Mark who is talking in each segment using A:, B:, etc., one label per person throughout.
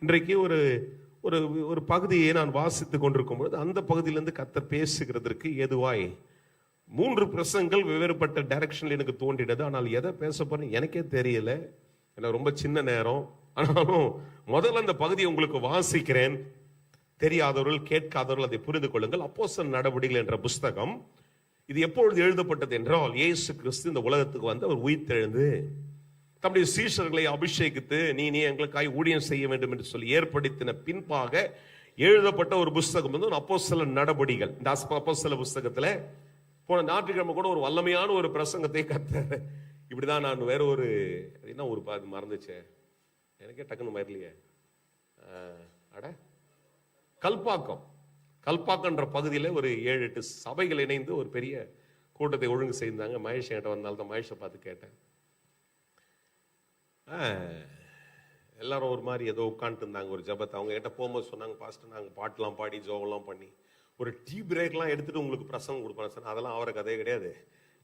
A: இன்றைக்கு ஒரு ஒரு ஒரு பகுதியை நான் வாசித்துக் கொண்டிருக்கும் பொழுது அந்த பகுதியிலிருந்து கர்த்தர் பேசுகிறதற்கு ஏதுவாய் 3 பிரசங்கள் வெவ்வேறுபட்ட டைரக்ஷன்ல எனக்கு தோன்றினது. ஆனால் எதை பேச போறேன் எனக்கே தெரியல. ஏன்னா ரொம்ப சின்ன நேரம். ஆனாலும் முதல்ல அந்த பகுதியை உங்களுக்கு வாசிக்கிறேன். தெரியாதவர்கள் கேட்காதவர்கள் அதை புரிந்து கொள்ளுங்கள். அப்போஸ்தலர் நடவடிக்கைகள் என்ற புஸ்தகம் இது எப்பொழுது எழுதப்பட்டது என்றால், இயேசு கிறிஸ்து இந்த உலகத்துக்கு வந்து அவர் உயிர்த்தெழுந்து தம்முடைய சீஷர்களை அபிஷேகித்து நீ எங்களுக்காய் ஊழியம் செய்ய வேண்டும் என்று சொல்லி ஏற்படுத்தின பின்பாக எழுதப்பட்ட ஒரு புஸ்தகம் வந்து அப்போஸ்தலர் நடவடிக்கைகள். இந்த அப்போஸ்தலர் புஸ்தகத்துல போன ஞாயிற்றுக்கிழமை கூட ஒரு வல்லமையான ஒரு பிரசங்கத்தை கர்த்தர் இப்படிதான் நான் வேற ஒரு என்ன ஒரு மறந்துச்சே எனக்கே டக்குன்னு மறலையே. அட கல்பாக்கம்ன்ற பகுதியில் ஒரு 7-8 சபைகள் இணைந்து ஒரு பெரிய கூட்டத்தை ஒழுங்கு செய்தாங்க. மகேஷ் என்கிட்ட வந்தால்தான் மகேஷை பார்த்து கேட்டேன். எல்லாரும் ஒரு மாதிரி ஏதோ உட்காந்துட்டு இருந்தாங்க ஒரு ஜபத்தை. அவங்க கிட்ட போகும்போது சொன்னாங்க, பாஸ்டர் நாங்கள் பாட்டெலாம் பாடி ஜோவெல்லாம் பண்ணி ஒரு டீ பிரேக்லாம் எடுத்துட்டு உங்களுக்கு பிரசங்கம் கொடுப்பாங்க சார். அதெல்லாம் அவரை கதையே கிடையாது.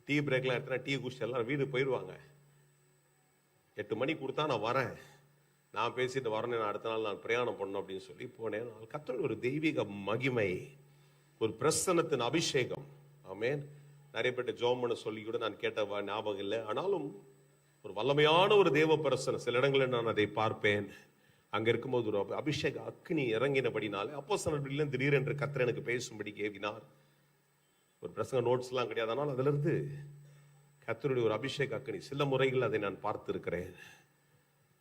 A: டீ பிரேக்லாம் எடுத்துனா டீ குடிச்சு எல்லாம் வீடு போயிடுவாங்க. 8 மணி கொடுத்தா நான் வரேன், நான் பேசிட்டு வரேன், நான் அடுத்த நாள் நான் பிரயாணம் பண்ணணும் அப்படின்னு சொல்லி போனேன். கர்த்தருடைய ஒரு தெய்வீக மகிமை, ஒரு பிரசன்னத்தின் அபிஷேகம். ஆமென். நிறைய பேர்ட்ட ஜெபம் பண்ண சொல்லி கூட நான் கேட்ட ஞாபகம் இல்லை. ஆனாலும் ஒரு வல்லமையான ஒரு தேவ பிரசன்னம். சில இடங்களில் நான் அதை பார்ப்பேன். அங்க இருக்கும்போது ஒரு அபிஷேக அக்னி இறங்கினபடினாலே அப்போஸ்தலர்கள் திடீரென்று கர்த்தர் எனக்கு பேசும்படி ஏவினார். ஒரு பிரசங்க நோட்ஸ் எல்லாம் கிடையாது. ஆனால் அதுல இருந்து கர்த்தருடைய ஒரு அபிஷேக அக்னி சில முறைகள் அதை நான் பார்த்திருக்கிறேன்.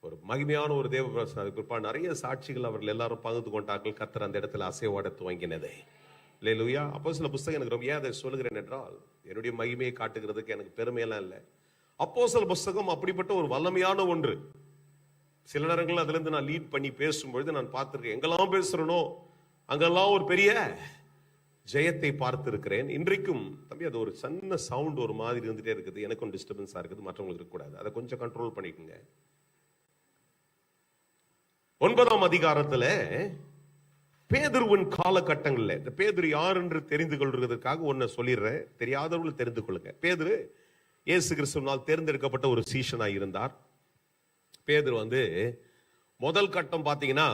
A: ஒரு மகிமையான ஒரு தேவ பிரசனம். அதுக்கு குறிப்பாக நிறைய சாட்சிகள் அவர்கள் எல்லாரும் பகிர்ந்து கொண்டார்கள். கர்த்தர் அந்த இடத்துல அசைவாட துவங்கினதை. அல்லேலூயா. அப்போஸ்தலர் புஸ்தகம் எனக்கு ரொம்ப ஏன் அதை சொல்லுகிறேன் என்றால், என்னுடைய மகிமையை காட்டுகிறதுக்கு எனக்கு பெருமையெல்லாம் இல்லை. அப்போஸ்தலர் புஸ்தகம் அப்படிப்பட்ட ஒரு வல்லமையான ஒன்று. சில நேரங்கள் அதுல இருந்து நான் லீட் பண்ணி பேசும்பொழுது நான் பார்த்திருக்கேன். எங்கெல்லாம் பேசுறனோ அங்கெல்லாம் ஒரு பெரிய ஜெயத்தை பார்த்திருக்கிறேன். இன்றைக்கும் தம்பி அது ஒரு சின்ன சவுண்ட் ஒரு மாதிரி இருந்துட்டே இருக்குது. எனக்கும் டிஸ்டர்பன்ஸா இருக்குது, மற்றவங்களுக்கு இருக்கக்கூடாது. அதை கொஞ்சம் கண்ட்ரோல் பண்ணிக்கோங்க. 9ஆம் அதிகாரத்துல பேதுருவின் காலகட்டங்கள்ல இந்த பேதுரு யார் என்று தெரிந்து கொள்வதற்காக ஒன்னு சொல்லிடுறேன், தெரியாதவர்கள் தெரிந்து கொள்ளுங்க. பேதுரு இயேசு கிறிஸ்துவினால் தேர்ந்தெடுக்கப்பட்ட ஒரு சீஷனாய் இருந்தார். பேதுரு வந்து முதல் கட்டம் பாத்தீங்கன்னா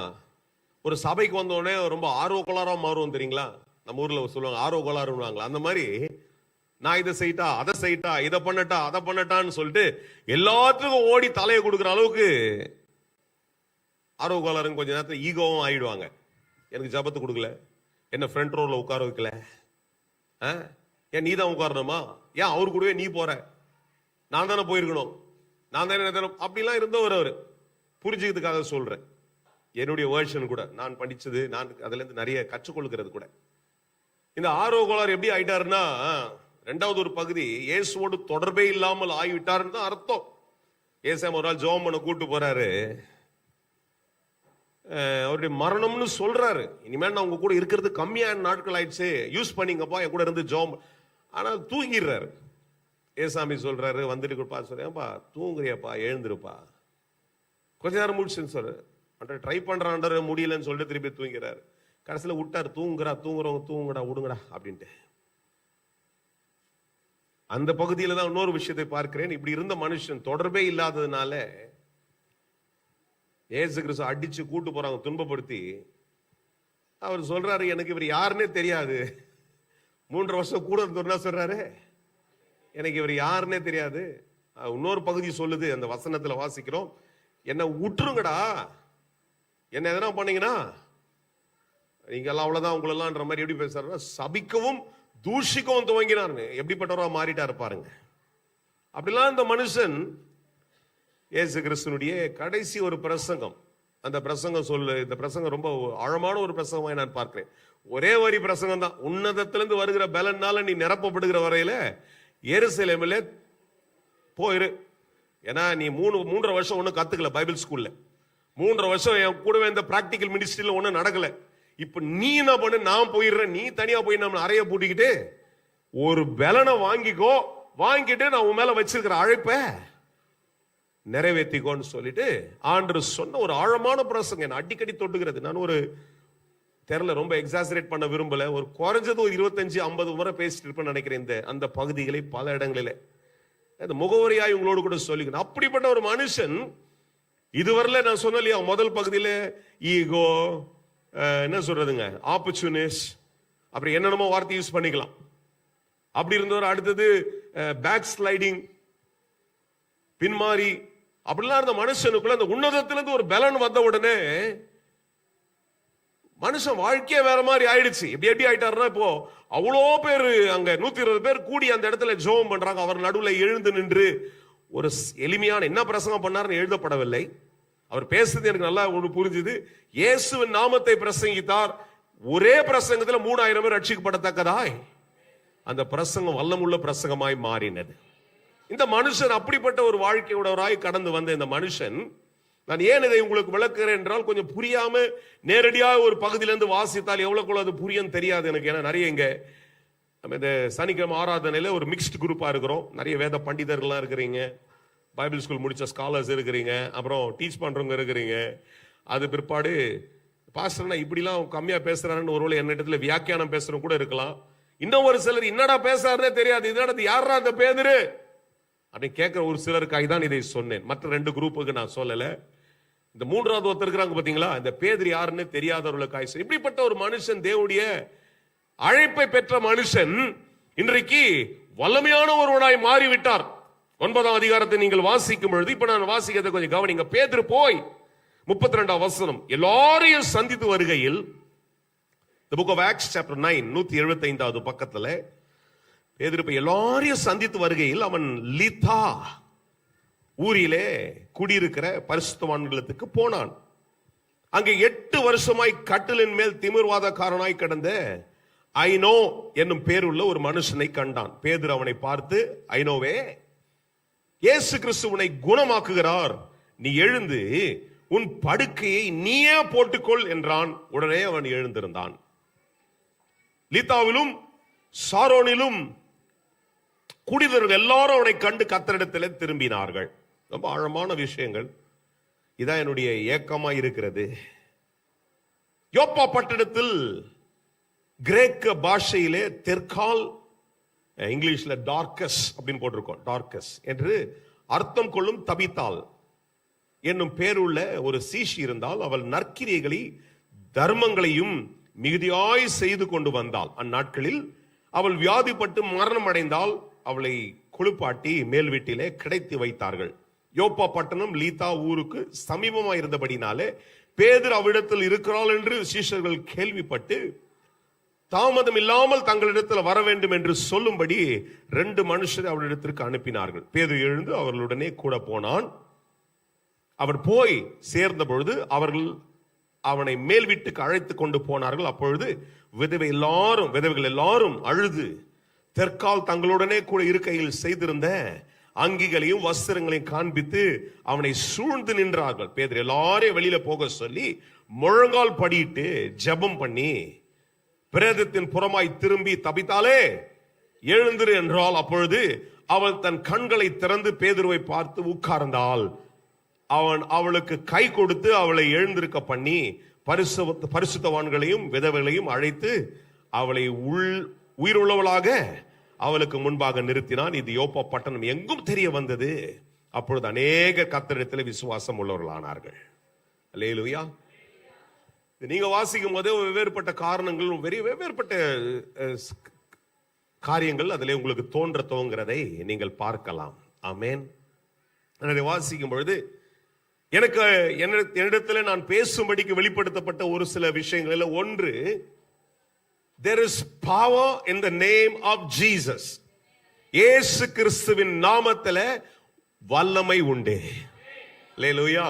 A: ஒரு சபைக்கு வந்தோடனே ரொம்ப ஆர்வக்கோளாரா மாறுவோம் தெரியுங்களா? நம்ம ஊர்ல சொல்லுவாங்க ஆர்வக்கோளாறுவாங்களா. அந்த மாதிரி நான் இதை செய்யிட்டா அதை செய்யிட்டா, இதை பண்ணட்டா அதை பண்ணட்டான்னு சொல்லிட்டு எல்லாத்துக்கும் ஓடி தலையை கொடுக்குற அளவுக்கு ஆர்வக்கோளாறுங்க. கொஞ்ச நேரத்தில் ஈகோவும் ஆயிடுவாங்க. எனக்கு ஜபத்து கொடுக்கல, என்ன ஃப்ரண்ட் ரோல உட்கார வைக்கல, ஏன் நீ தான் உட்காரணுமா, ஏன் அவரு கூடவே நீ போற, நான் தானே போயிருக்கணும், நான் தானே அப்படிலாம் இருந்தவர். அவரு புரிஞ்சுக்கிறதுக்காக சொல்றேன். என்னுடைய வேர்ஷன் கூட நான் படிச்சது, நான் அதுல இருந்து நிறைய கற்றுக்கொள்கிறது கூட. இந்த ஆர்வ கோளாறு எப்படி ஆயிட்டாருன்னா, 2வது ஒரு பகுதி இயேசுவோடு தொடர்பே இல்லாமல் ஆகிவிட்டாருன்னு தான் அர்த்தம். ஏசாம ஒரு நாள் ஜெபம் பண்ண கூட்டு போறாரு. அவருடைய மரணம்னு சொல்றாரு. இனிமேல் நான் உங்க கூட இருக்கிறது கம்மியான நாட்கள் ஆயிடுச்சு, யூஸ் பண்ணிங்கப்பா என் கூட இருந்து ஜெபம். ஆனா தூங்கிடுறாரு. ஏசாமி சொல்றாரு, வந்துட்டு கொடுப்பா சொல்றேன்ப்பா, தூங்குறியாப்பா, எழுந்திருப்பா. கொஞ்ச நேரம் முடிச்சுன்னு சொல்ற ட்ரை பண்றான், முடியலன்னு சொல்லிட்டு திருப்பி தூங்கிறாரு. கடைசியில் விட்டாரு. தூங்குறவங்க தூங்குடா, விடுங்கடா அப்படின்ட்டு. அந்த பகுதியில தான் இன்னொரு விஷயத்தை பார்க்கிறேன். இப்படி இருந்த மனுஷன் தொடர்பே இல்லாததுனால இயேசு கிறிஸ்து அடிச்சு கூட்டு போறாங்க, துன்பப்படுத்தி. அவர் சொல்றாரு, எனக்கு இவர் யாருன்னே தெரியாது. 3 வருஷம் கூட இருந்தோம்னா சொல்றாரு, எனக்கு இவர் யாருன்னே தெரியாது. இன்னொரு பகுதி சொல்லுது, அந்த வசனத்துல வாசிக்கிறோம், என்ன விட்டுருங்கடா, என்ன எதனா பண்ணீங்கன்னா நீங்க எல்லாம் அவ்வளவுதான் உங்களெல்லாம் மாதிரி. எப்படி பேசுறாருன்னா, சபிக்கவும் தூஷிக்கவும் துவங்கினாருங்க. எப்படிப்பட்டவரா மாறிட்டாரு பாருங்க. அப்படிலாம் இந்த மனுஷன் இயேசு கிறிஸ்துனுடைய கடைசி ஒரு பிரசங்கம், அந்த பிரசங்கம் சொல்லு. இந்த பிரசங்கம் ரொம்ப ஆழமான ஒரு பிரசங்கமாக நான் பார்க்கிறேன். ஒரே வரி பிரசங்கம் தான். உன்னதத்திலிருந்து வருகிற பலனால நீ நிரப்பப்படுகிற வரையில எருசலேமில் போயிரு. ஏன்னா நீ 3.5 வருஷம் ஒன்னும் கத்துக்கல பைபிள் ஸ்கூல்ல. 3.5 வருஷம் என் கூடவே இந்த பிராக்டிக்கல் மினிஸ்ட்ரியில ஒன்னும் நடக்கல. இப்ப நீ என்ன பண்ணு, நான் போயிடுறேன், நீ தனியா போய் நம்ம அறைய பூட்டிக்கிட்டு ஒரு பலனை வாங்கிக்கோ, வாங்கிட்டு நான் உன் மேல வச்சிருக்கிற அழைப்ப நிறைவேற்றிக்கோன்னு சொல்லிட்டு ஆண்டவர் சொன்ன ஒரு ஆழமான பிரசங்கம் என்ன அடிக்கடி தொட்டுகிறது. நான் ஒரு தெரியல, ரொம்ப எக்ஸாசரேட் பண்ண விரும்பல, ஒரு குறைஞ்சது ஒரு 25-50 முறை பேசிட்டு இருப்பேன்னு நினைக்கிறேன். அந்த பகுதிகளை பல இடங்களில முகவரியாய் உங்களோடு கூட சொல்லிக்கணும். அப்படிப்பட்ட ஒரு மனுஷன் இதுவரையில நான் சொன்னேன் இல்லையா, முதல் பகுதியில ஈகோ, என்ன சொல்றதுங்க, ஆப்பர்ச்சுனிஸ்ட், அப்புறம் என்னென்னமோ வார்த்தை யூஸ் பண்ணிக்கலாம். அப்படி இருந்தவர் அடுத்தது பேக் ஸ்லைடிங், பின்மாறி, அப்படிலாம் இருந்த மனுஷனுக்குள்ள அந்த உன்னதத்திலிருந்து ஒரு பலன் வந்த உடனே மனுஷன் வாழ்க்கையே வேற மாதிரி ஆயிடுச்சு. எப்படி ஆயிட்டாருன்னா, இப்போ அவ்வளோ பேர் அங்க 120 பேர் கூடி அந்த இடத்துல ஜெபம் பண்றாங்க. அவர் நடுவில் எழுந்து நின்று ஒரு எளிமையான என்ன பிரசங்கம் பண்ணாருன்னு எழுதப்படவில்லை. அவர் பேசுறது எனக்கு நல்லா ஒன்று புரிஞ்சுது. இயேசுவின் நாமத்தை பிரசங்கித்தார். ஒரே பிரசங்கத்தில் 3000 பேர் ரட்சிக்கப்படத்தக்கதாய் அந்த பிரசங்கம் வல்லமுள்ள பிரசங்கமாய் மாறினது. இந்த மனுஷன் அப்படிப்பட்ட ஒரு வாழ்க்கையுடையவராய் கடந்து வந்த இந்த மனுஷன், நான் ஏன் இதை உங்களுக்கு விளக்குறேன் என்றால், கொஞ்சம் புரியாம நேரடியாக ஒரு பகுதியிலிருந்து வாசித்தால் எவ்வளவு அது புரியும் தெரியாது எனக்கு. ஏன்னா நிறைய இங்க நம்ம இந்த சனிக்கிழமை ஆராதனையில ஒரு மிக்ஸ்ட் குரூப்பா இருக்கிறோம். நிறைய வேத பண்டிதர்கள்லாம் இருக்கிறீங்க, பைபிள் ஸ்கூல் முடிச்ச ஸ்காலர்ஸ் இருக்கிறீங்க, அப்புறம் டீச் பண்றவங்க இருக்கிறீங்க. அது பிற்பாடு பாஸ்டர்னா இப்படிலாம் கம்மியா பேசுறாருன்னு ஒருவேளை என்னிடத்துல வியாக்கியானம் பேசுறவங்க கூட இருக்கலாம். இன்னும் ஒரு சிலர் என்னடா பேசுறாருன்னே தெரியாது, இதோட யாரா அந்த பேதுரு அப்படின்னு கேட்கிற ஒரு சிலருக்காக தான் இதை சொன்னேன். மற்ற 2 குரூப்புக்கு நான் சொல்லல. இந்த 3வது ஒருத்தர் இருக்கிறாங்க பாத்தீங்களா, இந்த பேதுரு யாருன்னு தெரியாதவர்களுக்காக. இப்படிப்பட்ட ஒரு மனுஷன், தேவனுடைய அழைப்பை பெற்ற மனுஷன், இன்றைக்கு வல்லமையான ஒருவனாய் மாறிவிட்டார். 9ஆம் அதிகாரத்தை நீங்கள் வாசிக்கும் பொழுது, இப்ப நான் வாசிக்கிறதை கொஞ்சம் கவனிங்க. பேதுரு போய் 32ஆம் வசனம், எல்லாரையும் சந்தித்து வருகையில், The book of Acts chapter 9 175வது பக்கத்துல, பேதுரு எல்லாரையும் சந்தித்து வருகையில் அவன் லீத்தா ஊரிலே குடியிருக்கிற பரிசுத்தவான்களுக்கு போனான். அங்கே 8 வருஷமாய் கட்டிலின் மேல் திமிர்வாதக்காரனாய் கிடந்த ஐனோ என்னும் பேருள்ள ஒரு மனுஷனை கண்டான். பேதுரு அவனை பார்த்து, ஐனோவே, இயேசு கிறிஸ்து உன்னை குணமாக்குகிறார், நீ எழுந்து உன் படுக்கையை நீயே போட்டுக்கொள் என்றான். உடனே அவன் எழுந்திருந்தான். லீத்தாவிலும் சாரோனிலும் குடிதர்கள் எல்லாரும் அவனை கண்டு கர்த்தரிடத்தில் திரும்பினார்கள். ரொம்ப ஆழமான விஷயங்கள். இதான் என்னுடைய ஏக்கமா இருக்கிறது. யோப்பா பட்டணத்தில் கிரேக்க பாஷையிலே தெற்கால், இங்கிலீஷ்ல டார்கஸ் அப்படின்னு போட்டிருக்கோம், டார்கஸ் என்று அர்த்தம் கொள்ளும் தபித்தாள் என்னும் பேருள்ள ஒரு சீஷி இருந்தால். அவள் நற்கிரியைகளை தர்மங்களையும் மிகுதியாய் செய்து கொண்டு வந்தாள். அந்நாட்களில் அவள் வியாதிப்பட்டு மரணம் அடைந்தால் அவளை குளிப்பாட்டி மேல் வீட்டிலே கிடைத்து வைத்தார்கள். யோப்பா பட்டணம் லீத்தா ஊருக்கு சமீபமாக இருந்தபடினாலே பேதுரு அவ்விடத்தில் இருக்கிறாள் என்று சீஷர்கள் கேள்விப்பட்டு தாமதம் இல்லாமல் தங்களிடத்தில் வர வேண்டும் என்று சொல்லும்படி 2 மனுஷரை அவளிடத்திற்கு அனுப்பினார்கள். பேதுரு எழுந்து அவர்களுடனே கூட போனான். அவர் போய் சேர்ந்த பொழுது அவர்கள் அவனை மேல் வீட்டுக்கு அழைத்து கொண்டு போனார்கள். அப்பொழுது விதவைகள் எல்லாரும் அழுது தெற்கால் தங்களுடனே கூட இருக்கையில் செய்திருந்த அங்கிகளையும் வஸ்திரங்களையும் காண்பித்து அவனை சூழ்ந்து நின்றார்கள். பேதுரு எல்லாரையும் வெளியில போக சொல்லி முழங்கால் படியிட்டு ஜெபம் பண்ணி பிரேதத்தின் புறமாய் திரும்பி, தபித்தாலே எழுந்திரு என்றால். அப்பொழுது அவள் தன் கண்களை திறந்து பேதுருவை பார்த்து உட்கார்ந்தாள். அவன் அவளுக்கு கை கொடுத்து அவளை எழுந்திருக்க பண்ணி பரிசுத்தவான்களையும் விதவைகளையும் அழைத்து அவளை உயிருள்ளவளாக அவளுக்கு முன்பாக நிறுத்தினான். இது யோப்பா பட்டணம் எங்கும் தெரிய வந்தது. அப்பொழுது அநேக கர்த்தரிடத்தில் விசுவாசம் உள்ளவர்களானார்கள். அல்லேலூயா. நீங்க வாசிக்கும் போதே வெவ்வேறுபட்ட காரணங்கள், வெவ்வேறுபட்ட காரியங்கள் அதிலே உங்களுக்கு தோன்ற துவங்கிறதை நீங்கள் பார்க்கலாம். ஆமென். அதை வாசிக்கும் பொழுது எனக்கு என்னிடத்தில் நான் பேசும்படிக்கு வெளிப்படுத்தப்பட்ட ஒரு சில விஷயங்கள். ஒன்று, there is power in the name of Jesus. இயேசு கிறிஸ்துவின் நாமத்தில் வல்லமை உண்டு. அல்லேலூயா.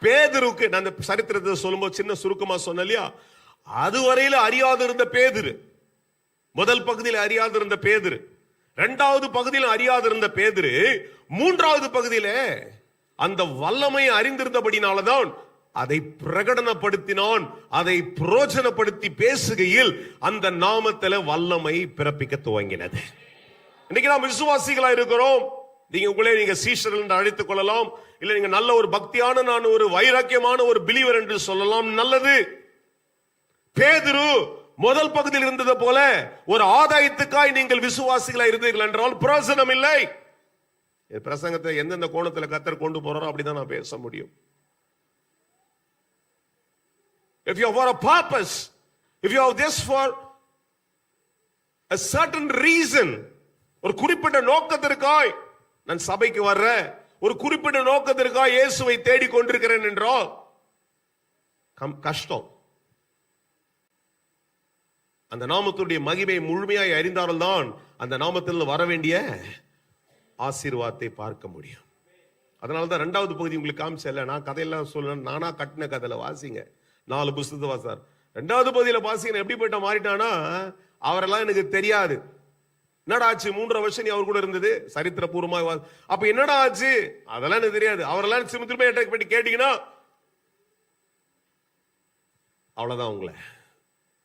A: பேதுருக்கு நான் அந்த சரித்திரத்தை சொல்லும்போது சின்ன சுருக்கமா சொன்னலையா, அதுவரையில அறியாது இருந்த பேதுரு, முதல் பகுதியில் அறியாது இருந்த பேதுரு, 2வது பகுதியில் அறியாது இருந்த பேதுரு, 3வது பகுதியில அந்த வல்லமையை அறிந்திருந்தபடினால்தான் அதை பிரகடனப்படுத்தினான். அதை பிரயோஜனப்படுத்தி பேசுகையில் அந்த நாமத்தில் வல்லமை பிறப்பிக்க துவங்கினது. இன்னைக்கு நாம் விசுவாசிகளா இருக்கிறோம். நீங்க சீஷர்கள் என்று அழைத்துக் கொள்ளலாம், இல்ல நீங்க நல்ல ஒரு பக்தியான, நான் ஒரு வைராக்கியமான ஒரு பிலீவர் என்று சொல்லலாம். நல்லது. பேதுரு முதல் பகுதியில் இருந்தது போல ஒரு ஆதாயத்துக்காய் நீங்கள் விசுவாசிகளா இருந்தீர்கள் என்றால் பிரயோஜனம் இல்லை. பிரசங்கத்தை எந்தெந்த கோணத்துல கர்த்தர் கொண்டு போறாரோ அப்படிதான் நான் பேச முடியும். if you are for a purpose, if you are just for a certain reason, ஒரு குறிப்பிட்ட நோக்கத்திற்காய் நான் சபைக்கு வர்றேன், ஒரு குறிப்பிட்ட நோக்கத்திற்காக இயேசுவை தேடிக் கொண்டிருக்கிறேன் என்றால் கஷ்டம். அந்த நாமத்துடைய மகிமை முழுமையாய் அறிந்தால்தான் அந்த நாமத்தில் வர வேண்டிய ஆசீர்வாதத்தை பார்க்க முடியும். அதனாலதான் 2வது பகுதி உங்களுக்கு காமிச்சல. நான் கதையெல்லாம் சொல்ல, நானா கட்டின கதையில வாசிங்க, 4 புஸ்தகத்தை வாசார். 2வது பகுதியில வாசிங்க எப்படி போயிட்ட மாறிட்டானா, அவரெல்லாம் எனக்கு தெரியாது. என்னடா ஆச்சு, 3.5 வருஷம் நீ அவர் கூட இருந்தது, சரித்திரபூர்வமா. அப்ப என்னடா ஆச்சு, அதெல்லாம் எனக்கு தெரியாது. அவரெல்லாம் திரும்ப அட்டாக் பண்ணி கேட்டீங்கன்னா அவ்வளவுதான், உங்களை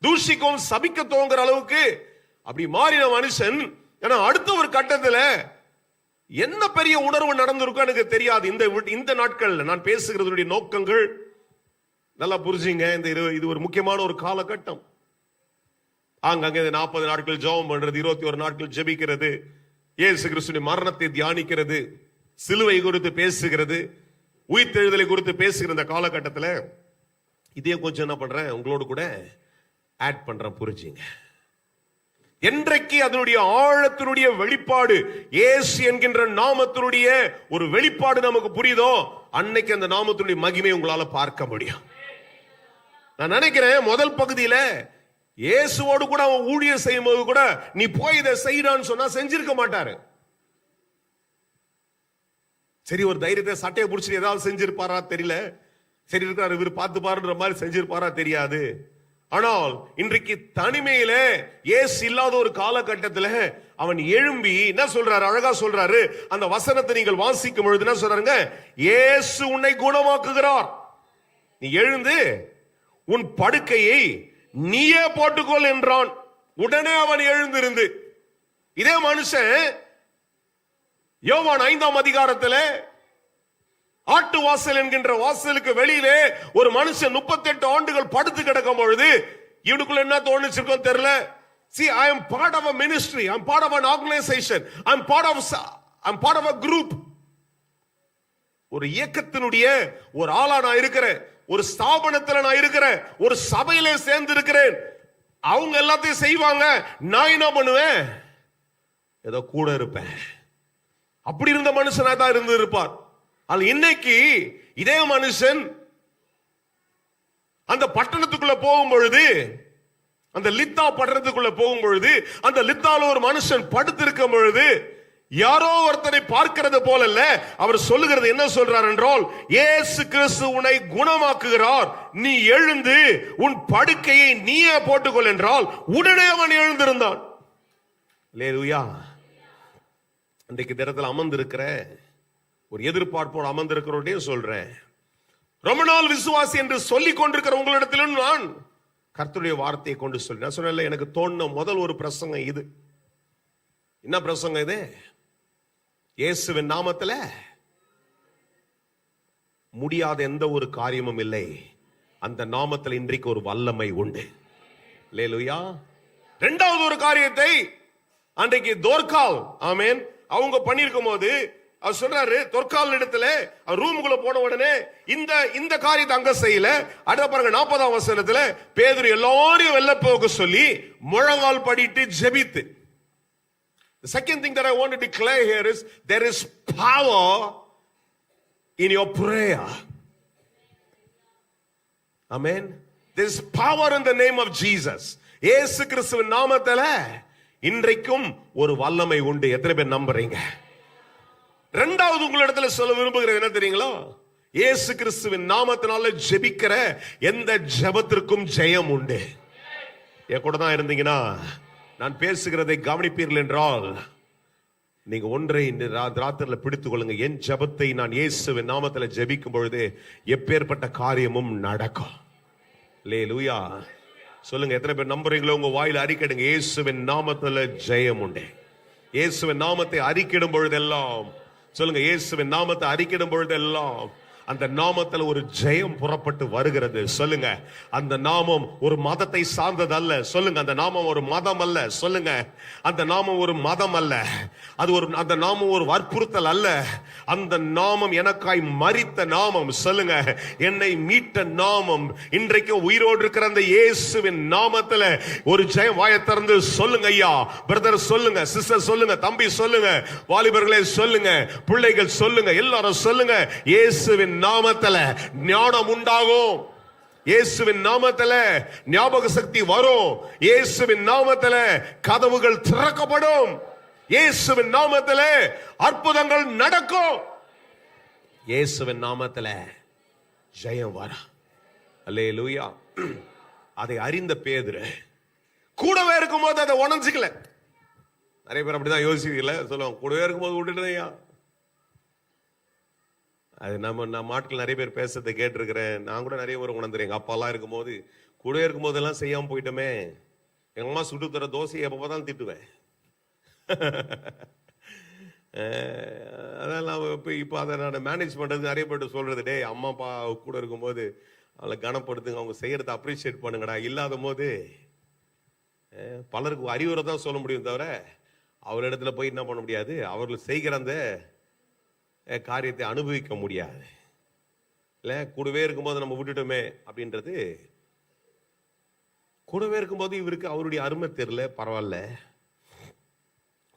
A: தூஷிக்கும் சபிக்க தோங்குற அளவுக்கு அப்படி மாறின மனுஷன். ஏன்னா அடுத்த ஒரு கட்டத்துல என்ன பெரிய உணர்வு நடந்திருக்கும் எனக்கு தெரியாது. இந்த நாட்கள்ல நான் பேசுகிறதுடைய நோக்கங்கள் நல்லா புரிஞ்சுங்க. இது ஒரு முக்கியமான ஒரு காலகட்டம். அங்கங்க 40 நாட்கள் ஜெபம் பண்றது, 21 நாட்கள் ஜெபிக்கிறது, இயேசு கிறிஸ்துவின் மரணத்தை தியானிக்கிறது, சிலுவை குறித்து பேசுகிறது, உயிர்த்தெழுதலை குறித்து பேசுகிற இந்த காலகட்டத்தில் இதே கொஞ்சம் என்ன பண்றேன், உங்களோடு கூட ஆட் பண்றேன், புரிஞ்சுங்க. என்றைக்கு அதனுடைய ஆழத்தினுடைய வெளிப்பாடு, இயேசு என்கின்ற நாமத்தினுடைய ஒரு வெளிப்பாடு நமக்கு புரியுதோ, அன்னைக்கு அந்த நாமத்தினுடைய மகிமை உங்களால பார்க்க முடியும். நான் நினைக்கிறேன் முதல் பகுதியில இயேசுவோடு கூட அவன் ஊழியம் செய்யும் போது கூட நீ போய் இதை செய்யறான்னு சொன்னா செஞ்சிருக்க மாட்டாரு. சரி, ஒரு தைரியத்தை சட்டையை பிடிச்சி ஏதாவது செஞ்சிருப்பாரா தெரியல, சரி இருக்கிறார் இவர் பார்த்து பாருன்ற மாதிரி செஞ்சிருப்பாரா தெரியாது. ஆனால் இன்றைக்கு தனிமையில இயேசு இல்லாத ஒரு காலகட்டத்தில் அவன் எழும்பி என்ன சொல்றாரு, அழகா சொல்றாரு. அந்த வசனத்தை நீங்கள் வாசிக்கும் பொழுது என்ன சொல்றாருங்க, இயேசு உன்னை குணமாக்குகிறார், நீ எழுந்து உன் படுக்கையை நீயே போட்டுக்கொள் என்றான். உடனே அவன் எழுந்திருந்து, இதே மனுஷன் யோவான் 5ஆம் அதிகாரத்தில் ஆட்டு வாசல் என்கின்ற வாசலுக்கு வெளியிலே ஒரு மனுஷன் 38 ஆண்டுகள் படுத்து கிடக்கும் பொழுது இவனுக்குள்ள என்ன தோணுச்சிருக்கோம் தெரியல. See, I am part of a ministry, I am part of an organization, I am part of a group. ஒரு இயக்கத்தினுடைய ஒரு ஆளா நான் இருக்கிறேன், ஒரு ஸ்தாபனத்தில் நான் இருக்கிறேன், ஒரு சபையிலே சேர்ந்து இருக்கிறேன். அவங்க எல்லாத்தையும் செய்வாங்க, நான் என்ன பண்ணுவேன், ஏதோ கூட இருப்பேன். அப்படி இருந்த மனுஷனா தான் இருந்து இருப்பார். இன்னைக்கு இதே மனுஷன் அந்த பட்டணத்துக்குள்ள போகும் பொழுது, அந்த லித்தா பட்டணத்துக்குள்ள போகும் பொழுது, அந்த லித்தால ஒரு மனுஷன் படுத்திருக்கும் பொழுது யாரோ ஒருத்தரை பார்க்கிறது போல அல்ல, அவர் சொல்லுகிறது என்ன சொல்றார் என்றால், இயேசு கிறிஸ்து உன்னை குணமாக்குகிறார், நீ எழுந்து உன் படுக்கையை நீயே போட்டுக்கொள் என்றால் உடனே அவன் எழுந்திருந்தான். அல்லேலூயா. இன்றைக்கு தினத்தில் அமர்ந்திருக்கிற ஒரு எதிர்பார்ப்போடு அமர்ந்திருக்கிறோடையும் சொல்றேன், ரொம்ப நாள் விசுவாசி என்று சொல்லிக் கொண்டிருக்கிற உங்களிடத்திலும் நான் கர்த்தருடைய வார்த்தையை கொண்டு சொல்றேன். நான் சொன்னேன், எனக்கு தோணுன முதல் ஒரு பிரசங்கம் இது. என்ன பிரசங்கம் இது? இயேசுவின் நாமத்துல முடியாத எந்த ஒரு காரியமும் இல்லை, அந்த நாமத்தில் இன்றைக்கு ஒரு வல்லமை உண்டு. அல்லேலூயா. இரண்டாவது ஒரு காரியத்தை அன்றைக்கு தோர்கால், ஆமென், அவங்க பண்ணிருக்கும் போது அவர் சொல்றாரு, தொற்கால் இடத்துல ரூமுக்குள்ள போன உடனே இந்த காரியத்தை அங்க செய்யல. அடுத்த பாருங்க 40ஆம் வசனத்துல பேதுரு எல்லாரையும் வெளில போக சொல்லி முழங்கால் படிட்டு ஜெபித்து. The second thing that I want to declare here is there is power in your prayer. Amen. There is power in the name of Jesus. இயேசு கிறிஸ்துவின் நாமத்தில இன்றைக்கும் ஒரு வல்லமை உண்டு. எத்தனை பேர் நம்புறீங்க? இரண்டாவது உங்களிடத்துல சொல்ல விரும்புகிறது என்ன தெரியுங்களா? இயேசு கிறிஸ்துவின் நாமத்தினால ஜெபிக்கிற எந்த ஜெபத்திற்கும் ஜெயம் உண்டு. என் கூட தான் இருந்தீங்கன்னா நான் பேசுகிறதை கவனிப்பீர்கள் என்றால் நீங்க ஒன்றை ராத்திரில பிடித்துக் கொள்ளுங்க, என் ஜெபத்தை நான் இயேசுவின் நாமத்துல ஜெபிக்கும் பொழுது எப்பேற்பட்ட காரியமும் நடக்கும். அல்லேலூயா. சொல்லுங்க, எத்தனை பேர் நம்புறீங்களோ உங்க வாயில அறிக்கையிடுங்க, இயேசுவின் நாமத்துல ஜெயம் உண்டு. இயேசுவின் நாமத்தை அறிக்கையிடும் பொழுதெல்லாம் சொல்லுங்க, இயேசுவின் நாமத்தை அறிக்கையிடும் பொழுதெல்லாம் அந்த நாமத்துல ஒரு ஜெயம் புறப்பட்டு வருகிறது. சொல்லுங்க, அந்த நாமம் ஒரு மதத்தை சார்ந்தது அல்ல. சொல்லுங்க, அந்த நாமம் ஒரு மதம் அல்ல. சொல்லுங்க, அந்த நாமம் ஒரு மதம் அல்ல. அந்த நாமம் ஒரு வற்புறுத்தல் அல்ல. அந்த நாமம் எனக்காய் மரித்த நாமம். சொல்லுங்க, என்னை மீட்ட நாமம். இன்றைக்கு உயிரோடு இருக்கிற அந்த இயேசுவின் நாமத்துல ஒரு ஜெயம். வாயை திறந்து சொல்லுங்க ஐயா, பிரதர் சொல்லுங்க, சிஸ்டர் சொல்லுங்க, தம்பி சொல்லுங்க, வாலிபர்களே சொல்லுங்க, பிள்ளைகள் சொல்லுங்க, எல்லாரும் சொல்லுங்க, இயேசுவின் நாமத்துல ஞானம் உண்டாகும். இயேசுவின் நாமத்துல ஞாபக சக்தி வரும். இயேசுவின் நாமத்துல கதவுகள் திறக்கப்படும். இயேசுவின் நாமத்துல அற்புதங்கள் நடக்கும். இயேசுவின் நாமத்துல ஜெயம் வர. அல்லேலூயா. அதை அறிந்த பேதுரு கூடவே இருக்கும்போது அதை உணர்ந்துக்கல. நிறைய பேர் அப்படிதான் யோசிக்கல. சொல்லுவாங்க, கூடவே இருக்கும்போது விட்டுட்டேயா. அது நம்ம ஆட்கள் நிறைய பேர் பேசுறதை கேட்டிருக்கிறேன். நான் கூட நிறைய பேர் உணர்ந்துறேன். எங்க அப்பா எல்லாம் இருக்கும்போது கூடவே இருக்கும்போது எல்லாம் செய்யாம போயிட்டோமே. எங்க அம்மா சுட்டு தர தோசையை எப்ப பார்த்தாலும் திட்டுவேன். அதெல்லாம் இப்போ அதை நான் மேனேஜ் பண்றது நிறைய பேர் சொல்றது, டே அம்மா அப்பா கூட இருக்கும்போது அவளை கனப்படுத்துங்க, அவங்க செய்யறதை அப்ரிஷியேட் பண்ணுங்கடா. இல்லாத போது பலருக்கு அறிவுரை தான் சொல்ல முடியும் தவிர அவரிடத்துல போய் என்ன பண்ண முடியாது, அவர்கள் செய்கிற அந்த காரியத்தை அனுபவிக்க முடியாது. இல்ல, கூடவே இருக்கும்போது நம்ம விட்டுட்டோமே அப்படின்றது. கூடவே இருக்கும்போது இவருக்கு அவருடைய அருமை தெரியல. பரவாயில்ல,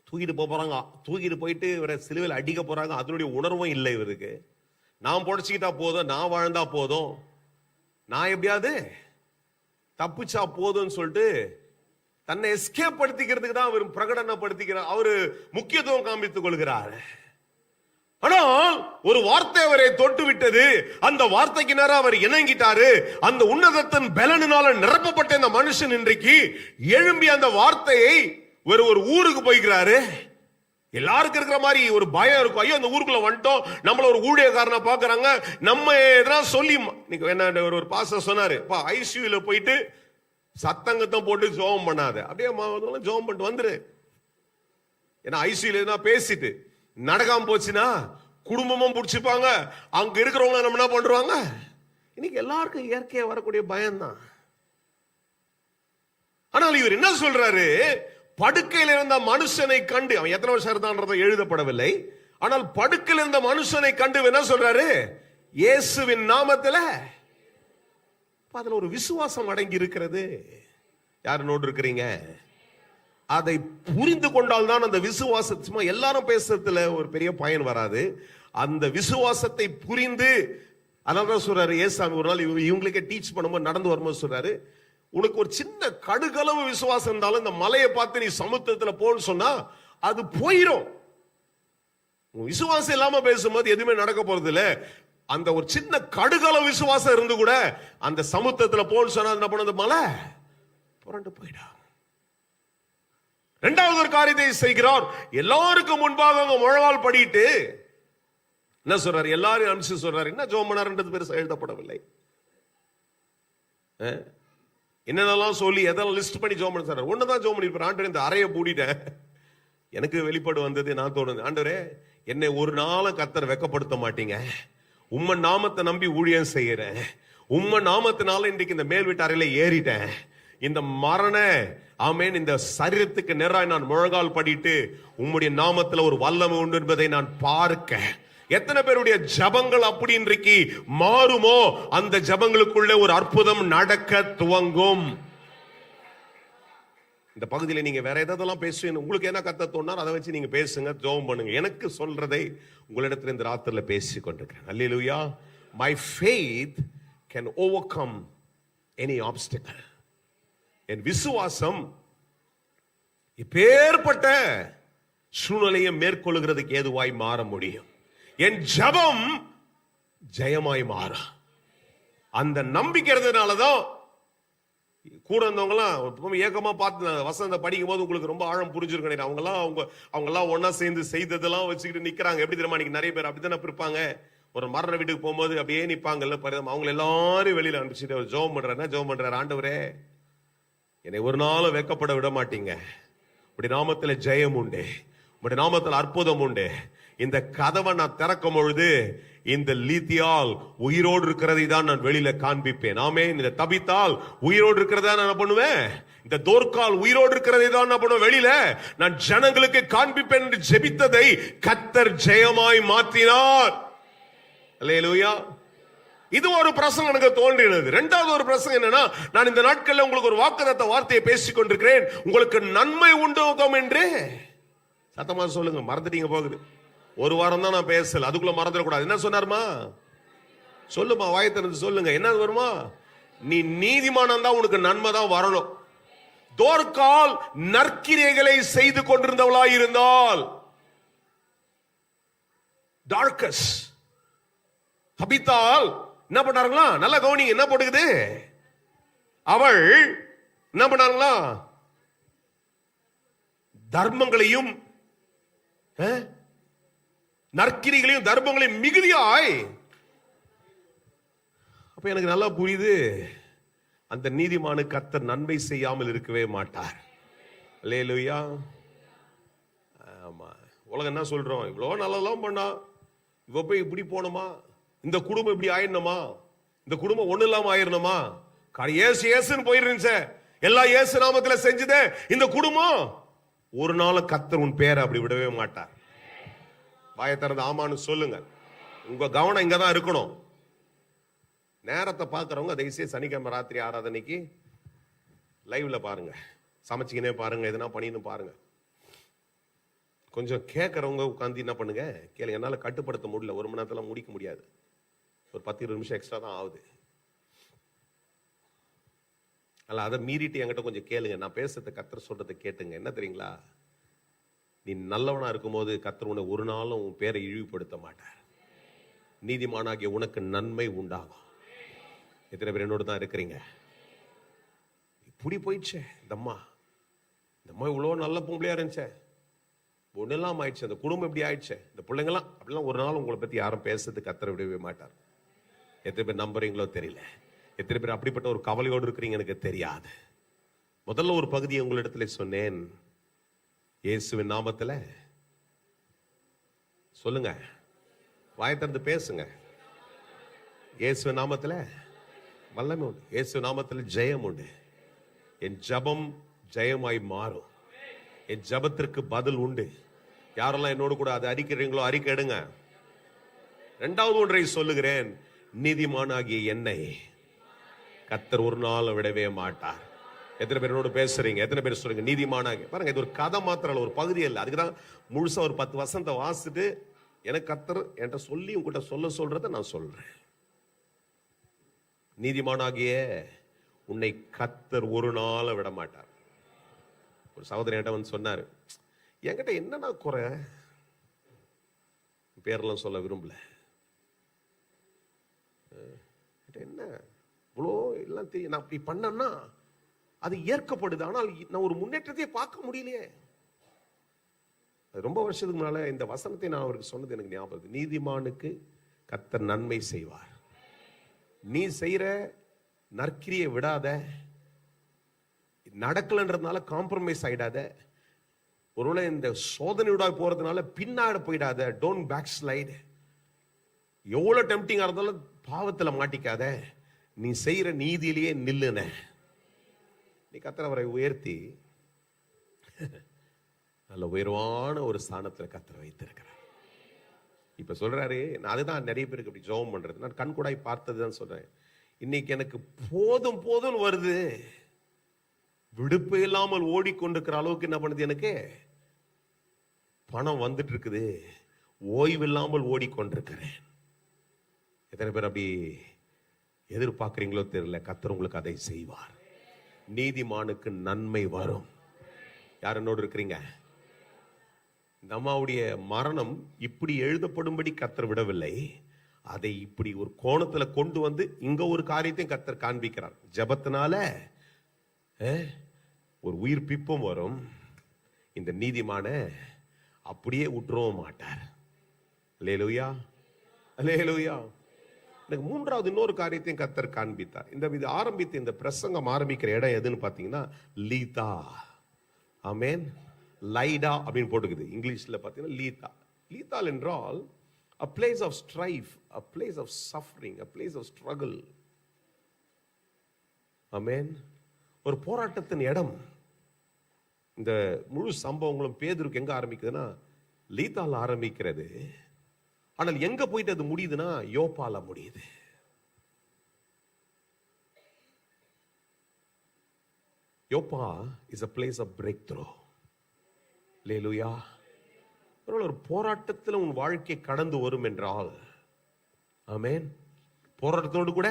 A: தூக்கிட்டு போறாங்க, தூக்கிட்டு போயிட்டு இவரை சிலுவையில் அடிக்க போறாங்க. அதனுடைய உணர்வும் இல்லை இவருக்கு. நான் பொழைச்சிக்கிட்டா போதும், நான் வாழ்ந்தா போதும், நான் எப்படியாவது தப்பிச்சா போதும்னு சொல்லிட்டு தன்னை எஸ்கேப் படுத்திக்கிறதுக்கு தான் அவர் பிரகடனப்படுத்திக்கிறார். அவரு முக்கியத்துவம் காண்பித்துக் கொள்கிறார். ஆனால் ஒரு வார்த்தை அவரை தொட்டு விட்டது. அந்த வார்த்தைக்கு நேரம் அவர் இணங்கிட்டாரு. அந்த உன்னதத்தின் பலனினால நிரப்பப்பட்ட இந்த மனுஷன் இன்றைக்கு எழும்பி அந்த வார்த்தையை ஒரு ஊருக்கு போய்கிறாரு. எல்லாருக்கும் இருக்கிற மாதிரி ஒரு பயம் இருக்கும். ஐயோ, அந்த ஊருக்குள்ள வந்துட்டோம், நம்மள ஒரு ஊழியக்காரனை பாக்குறாங்க, நம்ம எதனா சொல்லி. என்ன ஒரு பாஸ்டர் சொன்னாரு, ஐசியூல போயிட்டு சத்தங்கத்தம் போட்டு ஜோம் பண்ணாத, அப்படியே ஜோம் பண்ணிட்டு வந்துரு. ஏன்னா ஐசியூல எதனா பேசிட்டு நடக்காம போச்சுன்னா குடும்பமும் பிடிச்சிப்பாங்க. அங்க இருக்கிறவங்க நம்ம என்ன பண்றாங்க. இன்னைக்கு எல்லாருக்கும் இயற்கையா வரக்கூடிய பயம்தான். ஆனால் இவர் என்ன சொல்றாரு, படுக்கையில் இருந்த மனுஷனை கண்டு, அவன் எத்தனை வருஷம் இருந்தான்றதை எழுதப்படவில்லை. ஆனால் படுக்கையில் இருந்த மனுஷனை கண்டு என்ன சொல்றாரு, இயேசுவின் நாமத்துல. அதுல ஒரு விசுவாசம் அடங்கி இருக்கிறது. யாரு நோடு இருக்கிறீங்க? அதை புரிந்து கொண்டால் தான் அந்த விசுவாசம். எல்லாரும் பேசுறதுல ஒரு பெரிய பயன் வராது. அந்த விசுவாசத்தை புரிந்து, அதான் சொல்றாரு ஏசாமி ஒரு நாள் இவங்களுக்கே டீச் பண்ணும்போது நடந்து வரும்போது சொல்றாரு, உனக்கு ஒரு சின்ன கடுகளவு விசுவாசம் இருந்தாலும் இந்த மலையை பார்த்து நீ சமுத்திரத்துல போன்னு சொன்னா அது போயிடும். விசுவாசம் இல்லாம பேசும்போது எதுவுமே நடக்க போறது இல்ல. அந்த ஒரு சின்ன கடுகளவு விசுவாசம் இருந்து கூட அந்த சமுத்திரத்துல போன்னு சொன்னா என்ன பண்ணது, மலை புரண்டு போயிடும். இரண்டாவது ஒரு காரியத்தை செய்கிறார். எல்லாருக்கும் முன்பாக அவங்க முழங்கால் படிட்டு என்ன சொல்றாரு, எல்லாரும் அனுப்பிச்சு சொல்றாரு. என்ன ஜெபம் பண்ணாருன்றது பெருசா எழுதப்படவில்லை. என்னென்னலாம் சொல்லி எதெல்லாம் லிஸ்ட் பண்ணி ஜெபம் பண்ண சொல்றாரு. ஒண்ணுதான் ஜெபம் பண்ணிருப்பாரு, ஆண்டவரே இந்த அறையை பூடிட்டேன். எனக்கு வெளிப்பாடு வந்தது, நான் தோணுது, ஆண்டவரே என்னை ஒரு நாளும் கர்த்தர் வெட்கப்படுத்த மாட்டீங்க. உம்ம நாமத்தை நம்பி ஊழியம் செய்யறேன். உம்ம நாமத்தினால இன்றைக்கு இந்த மேல் வீட்டு அறையில ஏறிட்டேன். இந்த மரண ஆமேன் இந்த சரீரத்துக்கு நேராய் நான் முழங்கால் படிட்டு உம்முடைய நாமத்துல ஒரு வல்லமை உண்டு என்பதை நான் பார்க்க. எத்தனை பேருடைய ஜபங்கள் அப்படி இன்றைக்கு மாறுமோ, அந்த ஜபங்களுக்குள்ள ஒரு அற்புதம் நடக்க துவங்கும். இந்த பகுதியில் நீங்க வேற ஏதெல்லாம் பேசுவீங்க, உங்களுக்கு என்ன கத்த தோணார் அதை வச்சு நீங்க பேசுங்க, ஜெபம் பண்ணுங்க. எனக்கு சொல்றதை உங்களிடத்துல இந்த ராத்திரில பேசி கொண்டிருக்கிறேன். அல்லேலூயா. My faith can overcome any obstacle. என் விசுவாசம் இப்பேற்பட்ட சூழ்நிலையை மேற்கொள்கிறதுக்கு ஏதுவாய் மாற முடியும். என் ஜபம் ஜெயமாய் மாறும். அந்த நம்பிக்கை இருந்ததுனாலதான் கூட இருந்தவங்கலாம் ஏக்கமா பார்த்து வசந்த படிக்கும் போது உங்களுக்கு ரொம்ப ஆழம் புரிஞ்சிருக்கேன். அவங்கெல்லாம் ஒன்னா சேர்ந்து செய்ததெல்லாம் வச்சுக்கிட்டு நிக்கிறாங்க. எப்படி தெரியுமா, இன்னைக்கு நிறைய பேர் அப்படித்தானே இருப்பாங்க. ஒரு மரண வீட்டுக்கு போகும்போது அப்படியே நிப்பாங்கல்ல, அவங்க எல்லாரும் வெளியில அனுப்பிச்சுட்டு அவர் ஜெபம் பண்றாரு. ஜெபம் பண்றாரு, ஆண்டவரே என்னை ஒரு நாளும் வெட்கப்பட விட மாட்டீங்க. உடைய நாமத்துல ஜெயம் உண்டு, உடைய நாமத்துல அற்புதம் உண்டு. இந்த கதவை நான் திறக்கும் பொழுது இந்த லீத்தியால் உயிரோடு இருக்கிறதை தான் நான் வெளியில காண்பிப்பேன். ஆமென். இந்த தபித்தால் உயிரோடு இருக்கிறதா நான் பண்ணுவேன். இந்த தோர்க்கால் உயிரோடு இருக்கிறதை தான் நான் பண்ணுவேன். வெளியில நான் ஜனங்களுக்கு காண்பிப்பேன் என்று ஜெபித்ததை கர்த்தர் ஜெயமாய் மாற்றினார். அல்லேலூயா. இது ஒரு பிரசங்கம் எனக்கு தோன்றினது. இரண்டாவது ஒரு பிரசங்கம் என்னன்னா, நான் இந்த நாட்களில் உங்களுக்கு ஒரு வாக்குத்தத்த வார்த்தையை பேசிக் கொண்டிருக்கிறேன். உங்களுக்கு நன்மை உண்டாகும் என்று. சத்தமா சொல்லுங்க, மறந்துட்டீங்க போகுது. ஒரு வாரம் தான் நான் பேசல, அதுக்குள்ள மறந்துடக்கூடாது. என்ன சொன்னாருமா? சொல்லுமா, வாயை திறந்து சொல்லுங்க. என்ன வருமா? நீ நீதிமானம் தான், உனக்கு நன்மை தான் வரணும். தோர்க்கால் நற்கிரியைகளை செய்து கொண்டிருந்தவளாய் இருந்தால், டார்கஸ் தபித்தால் என்ன பண்ணாருங்களா? நல்ல கவனிங்க, என்ன போட்டுக்குது? அவள் என்ன பண்ணாருங்களா? தர்மங்களையும் நற்கிரிகளையும் தர்மங்களையும் மிகுதியாய். அப்ப எனக்கு நல்லா புரியுது, அந்த நீதிமானுக்கு கர்த்தர் நன்மை செய்யாமல் இருக்கவே மாட்டார். அல்லேலூயா. ஆமா, உலகம் என்ன சொல்றோம்? இவ்வளவு நல்லதெல்லாம் பண்ணா, இவ போய் இப்படி போனோமா, இந்த குடும்பம் இப்படி ஆயிடணுமா, இந்த குடும்பம் ஒண்ணு இல்லாம ஆயிரணுமா, ஏசு ஏசுன்னு போயிருந்துச்ச, எல்லாம் ஏசு நாமத்துல செஞ்சதே, இந்த குடும்பம் ஒரு நாள் கர்த்தர் உன் பேரை அப்படி விடவே மாட்டார். வாயை திறந்து ஆமான்னு சொல்லுங்க. உங்க கவனம் இங்கதான் இருக்கணும். நேரத்தை பார்க்கறவங்க தயவுசெய்து சனிக்கிழமை ராத்திரி ஆராதனைக்கு லைவ்ல பாருங்க, சமைச்சிக்கினே பாருங்க, எதுனா பண்ணின்னு பாருங்க. கொஞ்சம் கேட்கறவங்க உட்காந்து என்ன பண்ணுங்க, கேளுங்க. என்னால கட்டுப்படுத்த முடியல, ஒரு மணி நேரத்துல முடிக்க முடியாது, ஒரு 10-20 நிமிஷம் எக்ஸ்ட்ரா தான் ஆகுது. அல்ல, அதை மீறிட்டு என்கிட்ட கொஞ்சம் கேளுங்க. நான் பேசுறத கர்த்தர் சொல்றதை கேட்டுங்க. என்ன தெரியுங்களா? நீ நல்லவனா இருக்கும்போது கர்த்தர் உன்னை ஒரு நாளும் உன் பேரை இழிவுபடுத்த மாட்டார். நீதிமானாகிய உனக்கு நன்மை உண்டாகும். எத்தனை பேர் என்னோடு தான் இருக்கிறீங்க? இப்படி போயிடுச்சே இந்த அம்மா இவ்வளோ நல்ல பொம்பளையா இருந்துச்சே, ஒன்னெல்லாம் ஆயிடுச்சு, அந்த குடும்பம் இப்படி ஆயிடுச்சு, இந்த பிள்ளைங்களாம் அப்படிலாம் ஒரு நாள் உங்களை பத்தி யாரும் பேசுறதுக்கு கர்த்தர் விடவே மாட்டார். எத்தனை பேர் நம்புறீங்களோ தெரியல. எத்தனை பேர் அப்படிப்பட்ட ஒரு கவலையோடு இருக்கிறீங்க எனக்கு தெரியாது. முதல்ல ஒரு பகுதியை உங்களிடத்துல சொன்னேன். இயேசுவின் நாமத்துல சொல்லுங்க, வாயை திறந்து பேசுங்க. இயேசுவின் நாமத்துல வல்லமை உண்டு, இயேசு நாமத்துல ஜெயம் உண்டு. என் ஜபம் ஜெயமாய் மாறும். என் ஜபத்திற்கு பதில் உண்டு. யாரெல்லாம் என்னோடு கூட அதை அறிக்கிறீங்களோ அறிக்கை எடுங்க. இரண்டாவது ஒன்றை சொல்லுகிறேன், நீதிமானாகிய என்னை கர்த்தர் ஒரு நாள் விடவே மாட்டார். எத்தனை பேர் என்னோட பேசுறீங்க? எத்தனை பேர் சொல்றீங்க நீதிமானாக? பாருங்க, இது ஒரு கதை மாத்திரம், ஒரு பகுதி இல்லை. அதுக்குதான் முழுசா ஒரு 10 வசனத்தை வாசிட்டு எனக்கு கர்த்தர் என்கிட்ட சொல்லி உங்ககிட்ட சொல்றதை நான் சொல்றேன். நீதிமானாகிய உன்னை கர்த்தர் ஒரு நாள் விட மாட்டார். ஒரு சகோதரன் என்கிட்ட வந்து சொன்னாரு, என்கிட்ட என்னன்னா குறை, பேரெல்லாம் சொல்ல விரும்பல, என்ன இவ்வளோ எல்லாம் தெரியும், நான் அப்படி பண்ணேன்னா அது ஏற்கப்படுது, ஆனால் நான் ஒரு முன்னேற்றத்தையே பார்க்க முடியலையே. ரொம்ப வருஷத்துக்கு முன்னால இந்த வசனத்தை நான் அவருக்கு சொன்னது எனக்கு ஞாபகம். நீதிமானுக்கு கர்த்தர் நன்மை செய்வார். நீ செய்யற நற்கிரியை விடாத, நடக்கலன்றதுனால காம்ப்ரமைஸ் ஆயிடாத, ஒருவேளை இந்த சோதனையோட போறதுனால பின்னாட போயிடாத. Don't backslide. எவ்வளவு டெம்டிங்கா இருந்தாலும் பாவத்துல மாட்டிக்காத. நீ செய்யற நீதியிலேயே நில்லுன. நீ கர்த்தர் அவரை உயர்த்தி நல்ல உயர்வான ஒரு ஸ்தானத்துல கர்த்தர் வைத்திருக்கிறார். இப்ப சொல்றாரு, நான் அதுதான் நிறைய பேருக்கு அப்படி ஜெபம் பண்றது, நான் கண்கூடாய் பார்த்ததுதான் சொல்றேன். இன்னைக்கு எனக்கு போதும் போதும் வருது, விடுப்பு இல்லாமல் ஓடிக்கொண்டிருக்கிற அளவுக்கு என்ன பண்ணுது, எனக்கு பணம் வந்துட்டு இருக்குது, ஓய்வு இல்லாமல் ஓடிக்கொண்டிருக்கிறேன். எத்தனை பேர் அப்படி எதிர்பார்க்கிறீங்களோ தெரியல. கர்த்தர் உங்களுக்கு அதை செய்வார். நீதிமானுக்கு நன்மை வரும். யார் என்னோடு இருக்கிறீங்க? இந்த அம்மாவுடைய மரணம் இப்படி எழுதப்படும்படி கர்த்தர் விடவில்லை, அதை இப்படி ஒரு கோணத்துல கொண்டு வந்து இங்க ஒரு காரியத்தையும் கர்த்தர் காண்பிக்கிறார். ஜெபத்தினால ஒரு உயிர்ப்பிப்பும் வரும். இந்த நீதிமான அப்படியே விட்டுறவும் மாட்டார். அல்லேலூயா, அல்லேலூயா. எனக்கு மூன்றாவது இன்னொரு காரியத்தையும் கர்த்தர் காண்பித்தார். இது ஆரம்பித்த இந்த பிரசங்கம் ஆரம்பிக்கிற இடம் எதுன்னு பாத்தீங்கன்னா லீதா. ஆமென். லைடா அப்படின்னு போட்டுக்குது இங்கிலீஷ்ல பாத்தீங்கன்னா லீதா. லீத்தால் என்றால் a place of strife, a place of suffering, a place of struggle. ஆமென். ஒரு போராட்டத்தின் இடம். இந்த முழு சம்பவங்களும் பேதுருக்கு எங்க ஆரம்பிக்குதுன்னா லீத்தால் ஆரம்பிக்கிறது. ஆனால் எங்க போயிட்டு அது முடியுதுன்னா யோப்பால முடியுது. யோப்பா is a place of breakthrough. அல்லேலூயா. ஒரு போராட்டத்தில் உன் வாழ்க்கை கடந்து வரும் என்றால், ஆமென், போராட்டத்தோடு கூட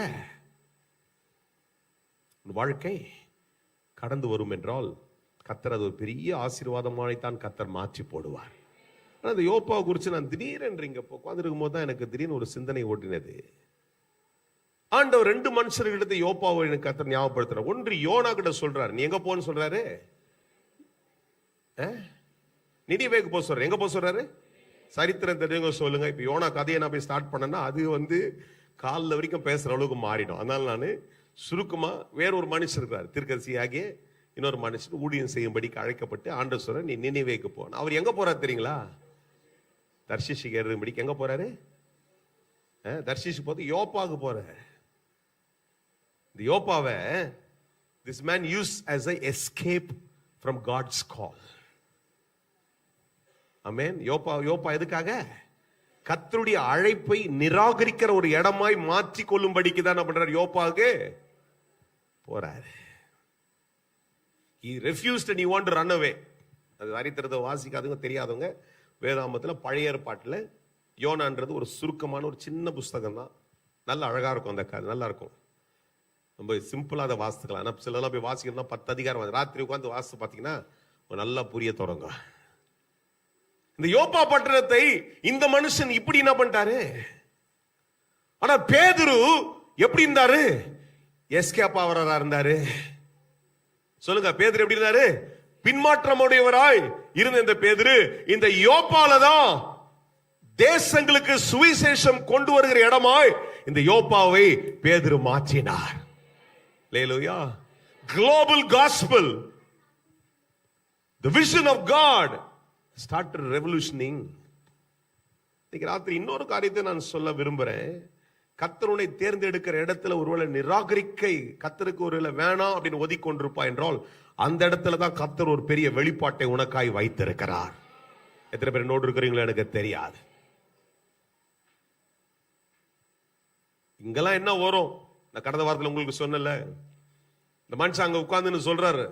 A: உன் வாழ்க்கை கடந்து வரும் என்றால் கர்த்தர் அது ஒரு பெரிய ஆசீர்வாதமாய்த்தான் கர்த்தர் மாற்றி போடுவார். அந்த யோப்பாவை குறித்து நான் திடீரென்று இங்க உட்கார்ந்திருக்கும் போது தான் எனக்கு திடீர்னு ஒரு சிந்தனை ஓட்டினது. ஆண்டவர் 2 மனுஷர்களிடத்தை யோப்பாவை எனக்கு கர்த்தர் ஞாபகப்படுத்துறார். ஒன்று யோனா கிட்ட சொல்றாரு, நீ எங்க போன்னு சொல்றாரு, நினிவேக்கு போக சொல்றாரு. எங்க போக சொல்றாரு? சரித்திரம் தெரிஞ்சவங்க சொல்லுங்க. இப்ப யோனா கதையை நான் போய் ஸ்டார்ட் பண்ணேன்னா அது காலில் வரைக்கும் பேசுற அளவுக்கு மாறிடும். அதனால நான் சுருக்கமா வேறொரு மனுஷன் இருக்கிறார், தீர்க்கதரிசி ஆகிய இன்னொரு மனுஷன் ஊழியம் செய்யும்படிக்கு அழைக்கப்பட்டு ஆண்டவர் சொல்ற நீ நினிவேக்கு போ. அவர் எங்க போறாரு தெரியுங்களா? தர்ஷீஷுக்கு ஏறும்படிக்கு எங்க போறாரு? தர்ஷீஷு போது யோப்பாவுக்கு போறாரு. இந்த யோப்பாவை this man used as a escape from God's call. ஆமென். யோப்பா எதுக்காக? கர்த்தருடைய அழைப்பை நிராகரிக்கிற ஒரு இடமாய் மாற்றி கொள்ளும்படிக்கு தான் என்ன பண்றாரு? யோப்பாவுக்கு போறாரு. He refused and he wanted to run away. அது சரித்திரத்தை வாசிக்காதவங்க தெரியாதவங்க வேதாமத்தில் பழைய ஏற்பாட்டில் யோனான்றது ஒரு சுருக்கமான ஒரு சின்ன புஸ்தகம் தான். நல்ல அழகா இருக்கும் அந்த கதை, நல்லா இருக்கும். ரொம்ப சிம்பிளா அதை வாசிக்கலாம். ஆனால் சிலலாம் போய் வாசிக்கணும்னா 10 அதிகாரம் ராத்திரி உட்காந்து வாசித்து பார்த்தீங்கன்னா நல்லா புரிய தொடங்கும். இந்த யோப்பா பட்டணத்தை இந்த மனுஷன் இப்படி என்ன பண்ணிட்டாரு? ஆனா பேதுரு எப்படி இருந்தாரு? எஸ்கேப் ஆவரா இருந்தாரு. சொல்லுங்க, பேதுரு எப்படி இருந்தாரு? பின்மாற்றமுடையவராய் இருந்த இந்த பேதுரு இந்த யோப்பால தான் தேசங்களுக்கு சுவிசேஷம் கொண்டு வருகிற இடமாய் இந்த யோப்பாவை பேதுரு மாற்றினார். அல்லேலூயா. Global gospel, the vision of God started revolutioning. இன்னைக்கு ராத்திரி இன்னொரு காரியத்தை நான் சொல்ல விரும்புறேன். கர்த்தருனை தேர்ந்தெடுக்கிற இடத்துல ஒருவேளை நிராகரிக்கை கர்த்தருக்கு ஒருவேளை வேணாம் அப்படின்னு ஒதுக்கொண்டிருப்பா என்றால் அந்த இடத்துல தான் கர்த்தர் ஒரு பெரிய வெளிப்பாட்டை உனக்காய் வைத்திருக்கிறார். எத்தனை பேர் நோடு இருக்கிறீங்களோ எனக்கு தெரியாது. இங்கெல்லாம் என்ன வரும்? நான் கடந்த வாரத்தில் உங்களுக்கு சொன்னல, இந்த மனுஷன் அங்க உட்கார்ந்துன்னு சொல்றாரு,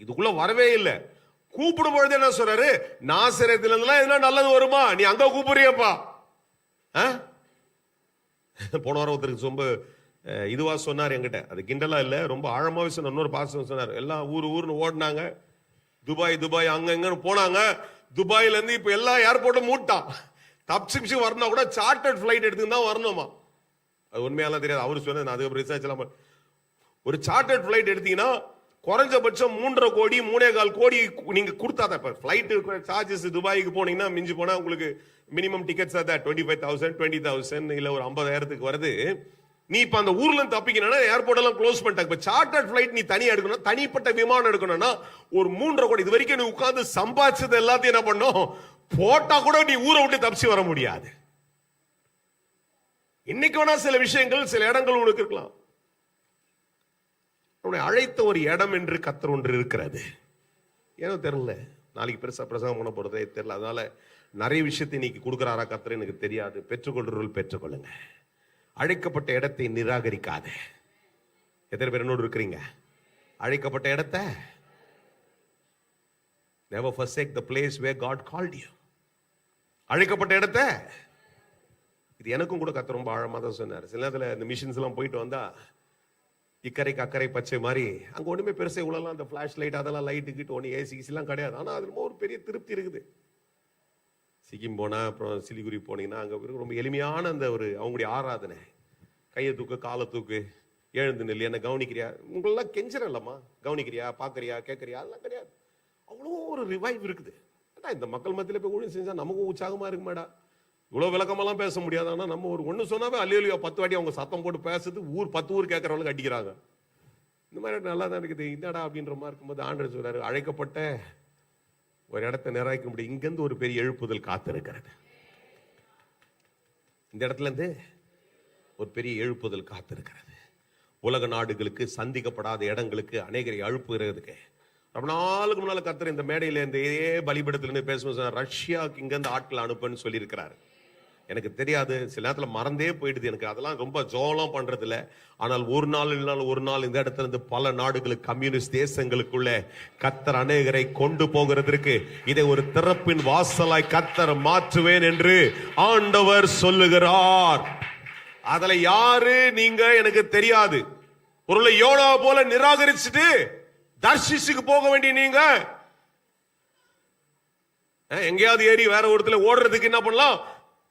A: இதுக்குள்ள வரவே இல்லை. கூப்பிடும் பொழுது என்ன சொல்றாரு? நாசரேத்துல இருந்தெல்லாம் எதுனா நல்லது வருமா? நீ அங்க கூப்பிடுறியப்பா. போன வாரம் ஒருத்தருக்கு ரொம்ப இதுவா சொன்னார் என்கிட்ட. அது கிண்டலா இல்ல, ரொம்ப ஆழமாவே சொன்ன. இன்னொரு பாசம் சொன்னார், எல்லாம் ஊர்னு ஓடினாங்க, துபாய் அங்கன்னு போனாங்க. துபாயில இருந்து இப்ப எல்லா ஏர்போர்ட்டும் மூட்டான். தப்சிப்சி வரணும் கூட சார்ட்டர்ட் பிளைட் எடுத்துன்னு தான் வரணுமா. அது உண்மையாலாம் தெரியாது. அவரு சொன்னது, நான் அதுக்கு ரிசர்ச் எல்லாம். ஒரு சார்ட்டர்ட் பிளைட் எடுத்தீங்கன்னா குறைஞ்சபட்சம் 3.5 கோடி 3.25 கோடி நீங்க கொடுத்தாதான். இப்ப பிளைட் சார்ஜஸ் துபாய்க்கு போனீங்கன்னா மிஞ்சி போனா உங்களுக்கு மினிமம் டிக்கெட்ஸ் 25,000 20,000 இல்ல ஒரு 50,000 வருது. நீ இப்ப அந்த ஊர்ல இருந்து தப்பிக்கணும்னா ஏர்போர்ட் எல்லாம் க்ளோஸ் பண்ணிட்டாங்க. இப்ப சார்ட்டர்ட் பிளைட் நீ தனியா எடுக்கணும், தனிப்பட்ட விமானம் எடுக்கணும்னா ஒரு 3.5 கோடி. இது வரைக்கும் நீ உட்கார்ந்து சம்பாதிச்சது எல்லாத்தையும் என்ன பண்ணும்? போட்டா கூட நீ ஊரை விட்டு தப்பிச்சு வர முடியாது. இன்னைக்கு வேணா சில விஷயங்கள் சில இடங்கள் உனக்கு இருக்கலாம். உன்னை அழைத்த ஒரு இடம் என்று கர்த்தர் ஒன்று இருக்கிறது. ஏனோ தெரியல, நாளைக்கு பெருசா பிரசங்கம் பண்ண போறதே தெரியல. அதனால நிறைய விஷயத்தை இன்னைக்கு கொடுக்கிறாரா கர்த்தர் எனக்கு தெரியாது. பெற்றுக்கொள்றவர்கள் பெற்றுக்கொள்ளுங்க. அழைக்கப்பட்ட இடத்தை நிராகரிக்காத. எத்தனை பேர் என்னோடு இருக்கிறீங்க? அழைக்கப்பட்ட இடத்தை never forsake the place where God called you. அழைக்கப்பட்ட இடத்தை, இது எனக்கும் கூட கர்த்தர் ரொம்ப ஆழமா தான் சொன்னார். சில நேரத்தில் இந்த மிஷின்ஸ் எல்லாம் போயிட்டு வந்தா இக்கரைக்கு அக்கறை பச்சை மாதிரி அங்க ஒண்ணுமே பெருசா இவ்வளவு அந்த பிளாஷ் லைட் அதெல்லாம் லைட்டு கிட்ட ஒன்று ஏசி எல்லாம் கிடையாது. ஆனா அதுல ஒரு பெரிய திருப்தி இருக்குது. சிக்கிம் போனா அப்புறம் சிலிகுரி போனீங்கன்னா அங்க ரொம்ப எளிமையான அந்த ஒரு அவங்களுடைய ஆராதனை, கையை தூக்கு காலை தூக்கு எழுந்து நெல் என்ன கவனிக்கிறியா, உங்களெல்லாம் கெஞ்சிரம் இல்லம்மா, கவனிக்கிறியா பாக்குறியா கேட்கறியா, அதெல்லாம் கிடையாது. அவ்வளோ ஒரு ரிவைவ் இருக்குது. இந்த மக்கள் மத்தியில போய் ஊழியம் செஞ்சா நமக்கும் உற்சாகமா இருக்கு மேடா. இவ்வளவு விளக்கமெல்லாம் பேச முடியாது. ஆனா நம்ம ஒரு ஒண்ணு சொன்னாவே அல்லேலூயா 10 வாட்டி அவங்க சத்தம் போட்டு பேசுறது 10 ஊர் கேட்கறவங்களுக்கு அடிக்கிறாங்க. இந்த மாதிரி நல்லா தான் இருக்குது. என்னடா அப்படின்ற மாதிரி இருக்கும்போது ஆண்டவர் சொல்றாரு, அழைக்கப்பட்ட ஒரு இடத்தை நிராகரிக்க முடியும். இங்கிருந்து ஒரு பெரிய எழுப்புதல் காத்திருக்கிறது. இந்த இடத்துல இருந்து ஒரு பெரிய எழுப்புதல் காத்திருக்கிறது. உலக நாடுகளுக்கு, சந்திக்கப்படாத இடங்களுக்கு அநேகரை எழுப்புகிறதுக்கு ரொம்ப நாளுக்கு முன்னால கர்த்தர் இந்த மேடையில இந்த பலிபீடத்துல பேசும்போது ரஷ்யாவுக்கு இங்க இருந்து ஆட்கள் அனுப்புன்னு சொல்லி இருக்கிறாரு. எனக்கு தெரியாது, சில நேரத்துல மறந்தே போயிடுது. எனக்கு அதெல்லாம் ரொம்ப ஜோலம் பண்றது இல்ல. ஆனால் ஒரு நாள் இல்லைனாலும் ஒரு நாள் இந்த இடத்துல இருந்து பல நாடுகளுக்கு, கம்யூனிஸ்ட் தேசங்களுக்குள்ள கர்த்தர் அநேகரை கொண்டு போகிறதற்கு இதை ஒரு திறப்பின் வாசலாய் கர்த்தர் மாற்றுவேன் என்று ஆண்டவர் சொல்லுகிறார். அதுல யாரு நீங்க எனக்கு தெரியாது. ஒருவேளை யோனா போல நிராகரிச்சுட்டு தர்ஷிஷுக்கு போக வேண்டிய நீங்க எங்கேயாவது ஏறி வேற ஒருத்துல ஓடுறதுக்கு என்ன பண்ணலாம்,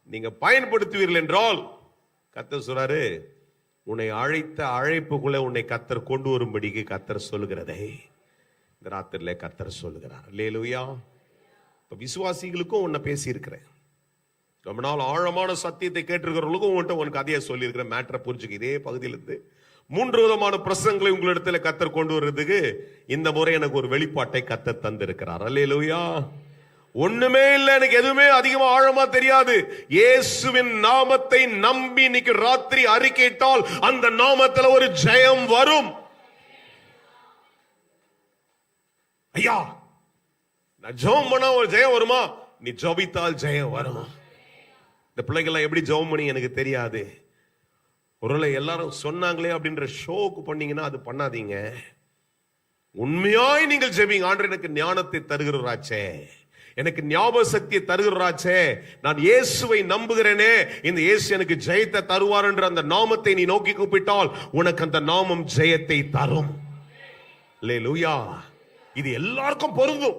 A: நீங்க பயன்படுத்துவீர்கள் என்றால் கர்த்தர் சொல்றாரு, உன்னை அழைத்த அழைப்புக்குள்ள உன்னை கர்த்தர் கொண்டு வரும்படிக்கு கர்த்தர் சொல்லுகிறதை இந்த ராத்திரில கர்த்தர் சொல்லுகிறார். அல்லேலூயா. இப்ப விசுவாசிகளுக்கும் உன்னை பேசி இருக்கிறேன். ரொம்ப நாள் ஆழமான சத்தியத்தை கேட்டிருக்கிறவர்களுக்கும் உனக்கு அதையே சொல்லி இருக்கிற மேட்டரை புரிஞ்சுக்க. இதே பகுதியிலிருந்து 3 விதமான பிரசங்களை உங்களிடத்துல கர்த்தர் கொண்டு வர்றதுக்கு இந்த முறை எனக்கு ஒரு வெளிப்பாட்டை கர்த்தர் தந்திருக்கிறார். அல்லேலூயா. ஒண்ணுமே இல்ல, எனக்கு எதுவுமே அதிகமா ஆழமா தெரியாது. இயேசுவின் நாமத்தை நம்பி இன்னைக்கு ராத்திரி அறிக்கையிட்டால் அந்த நாமத்துல ஒரு ஜெயம் வரும். ஐயா, நான் ஜெபம் பண்ணா ஒரு ஜெயம் வருமா? நீ ஜெபித்தால் ஜெயம் வரும். இந்த பிள்ளைகள் எப்படி ஜெபம் பண்ணி எனக்கு தெரியாது. ஒருவேளை எல்லாரும் சொன்னாங்களே அப்படின்ற ஷோக்கு பண்ணீங்கன்னா அது பண்ணாதீங்க. உண்மையாய் நீங்கள் ஜெபிங்க. ஆண்டவரே, எனக்கு ஞானத்தை தருகிறாச்சே, எனக்கு ஞாபக சக்தியை தருகிறாச்சே, நான் இயேசுவை நம்புகிறேனே, இந்த இயேசு எனக்கு ஜெயத்தை தருவார் என்ற அந்த நாமத்தை நீ நோக்கி கூப்பிட்டால் உனக்கு அந்த நாமம் ஜெயத்தை தரும். அல்லேலூயா. இது எல்லாருக்கும் பொருந்தும்.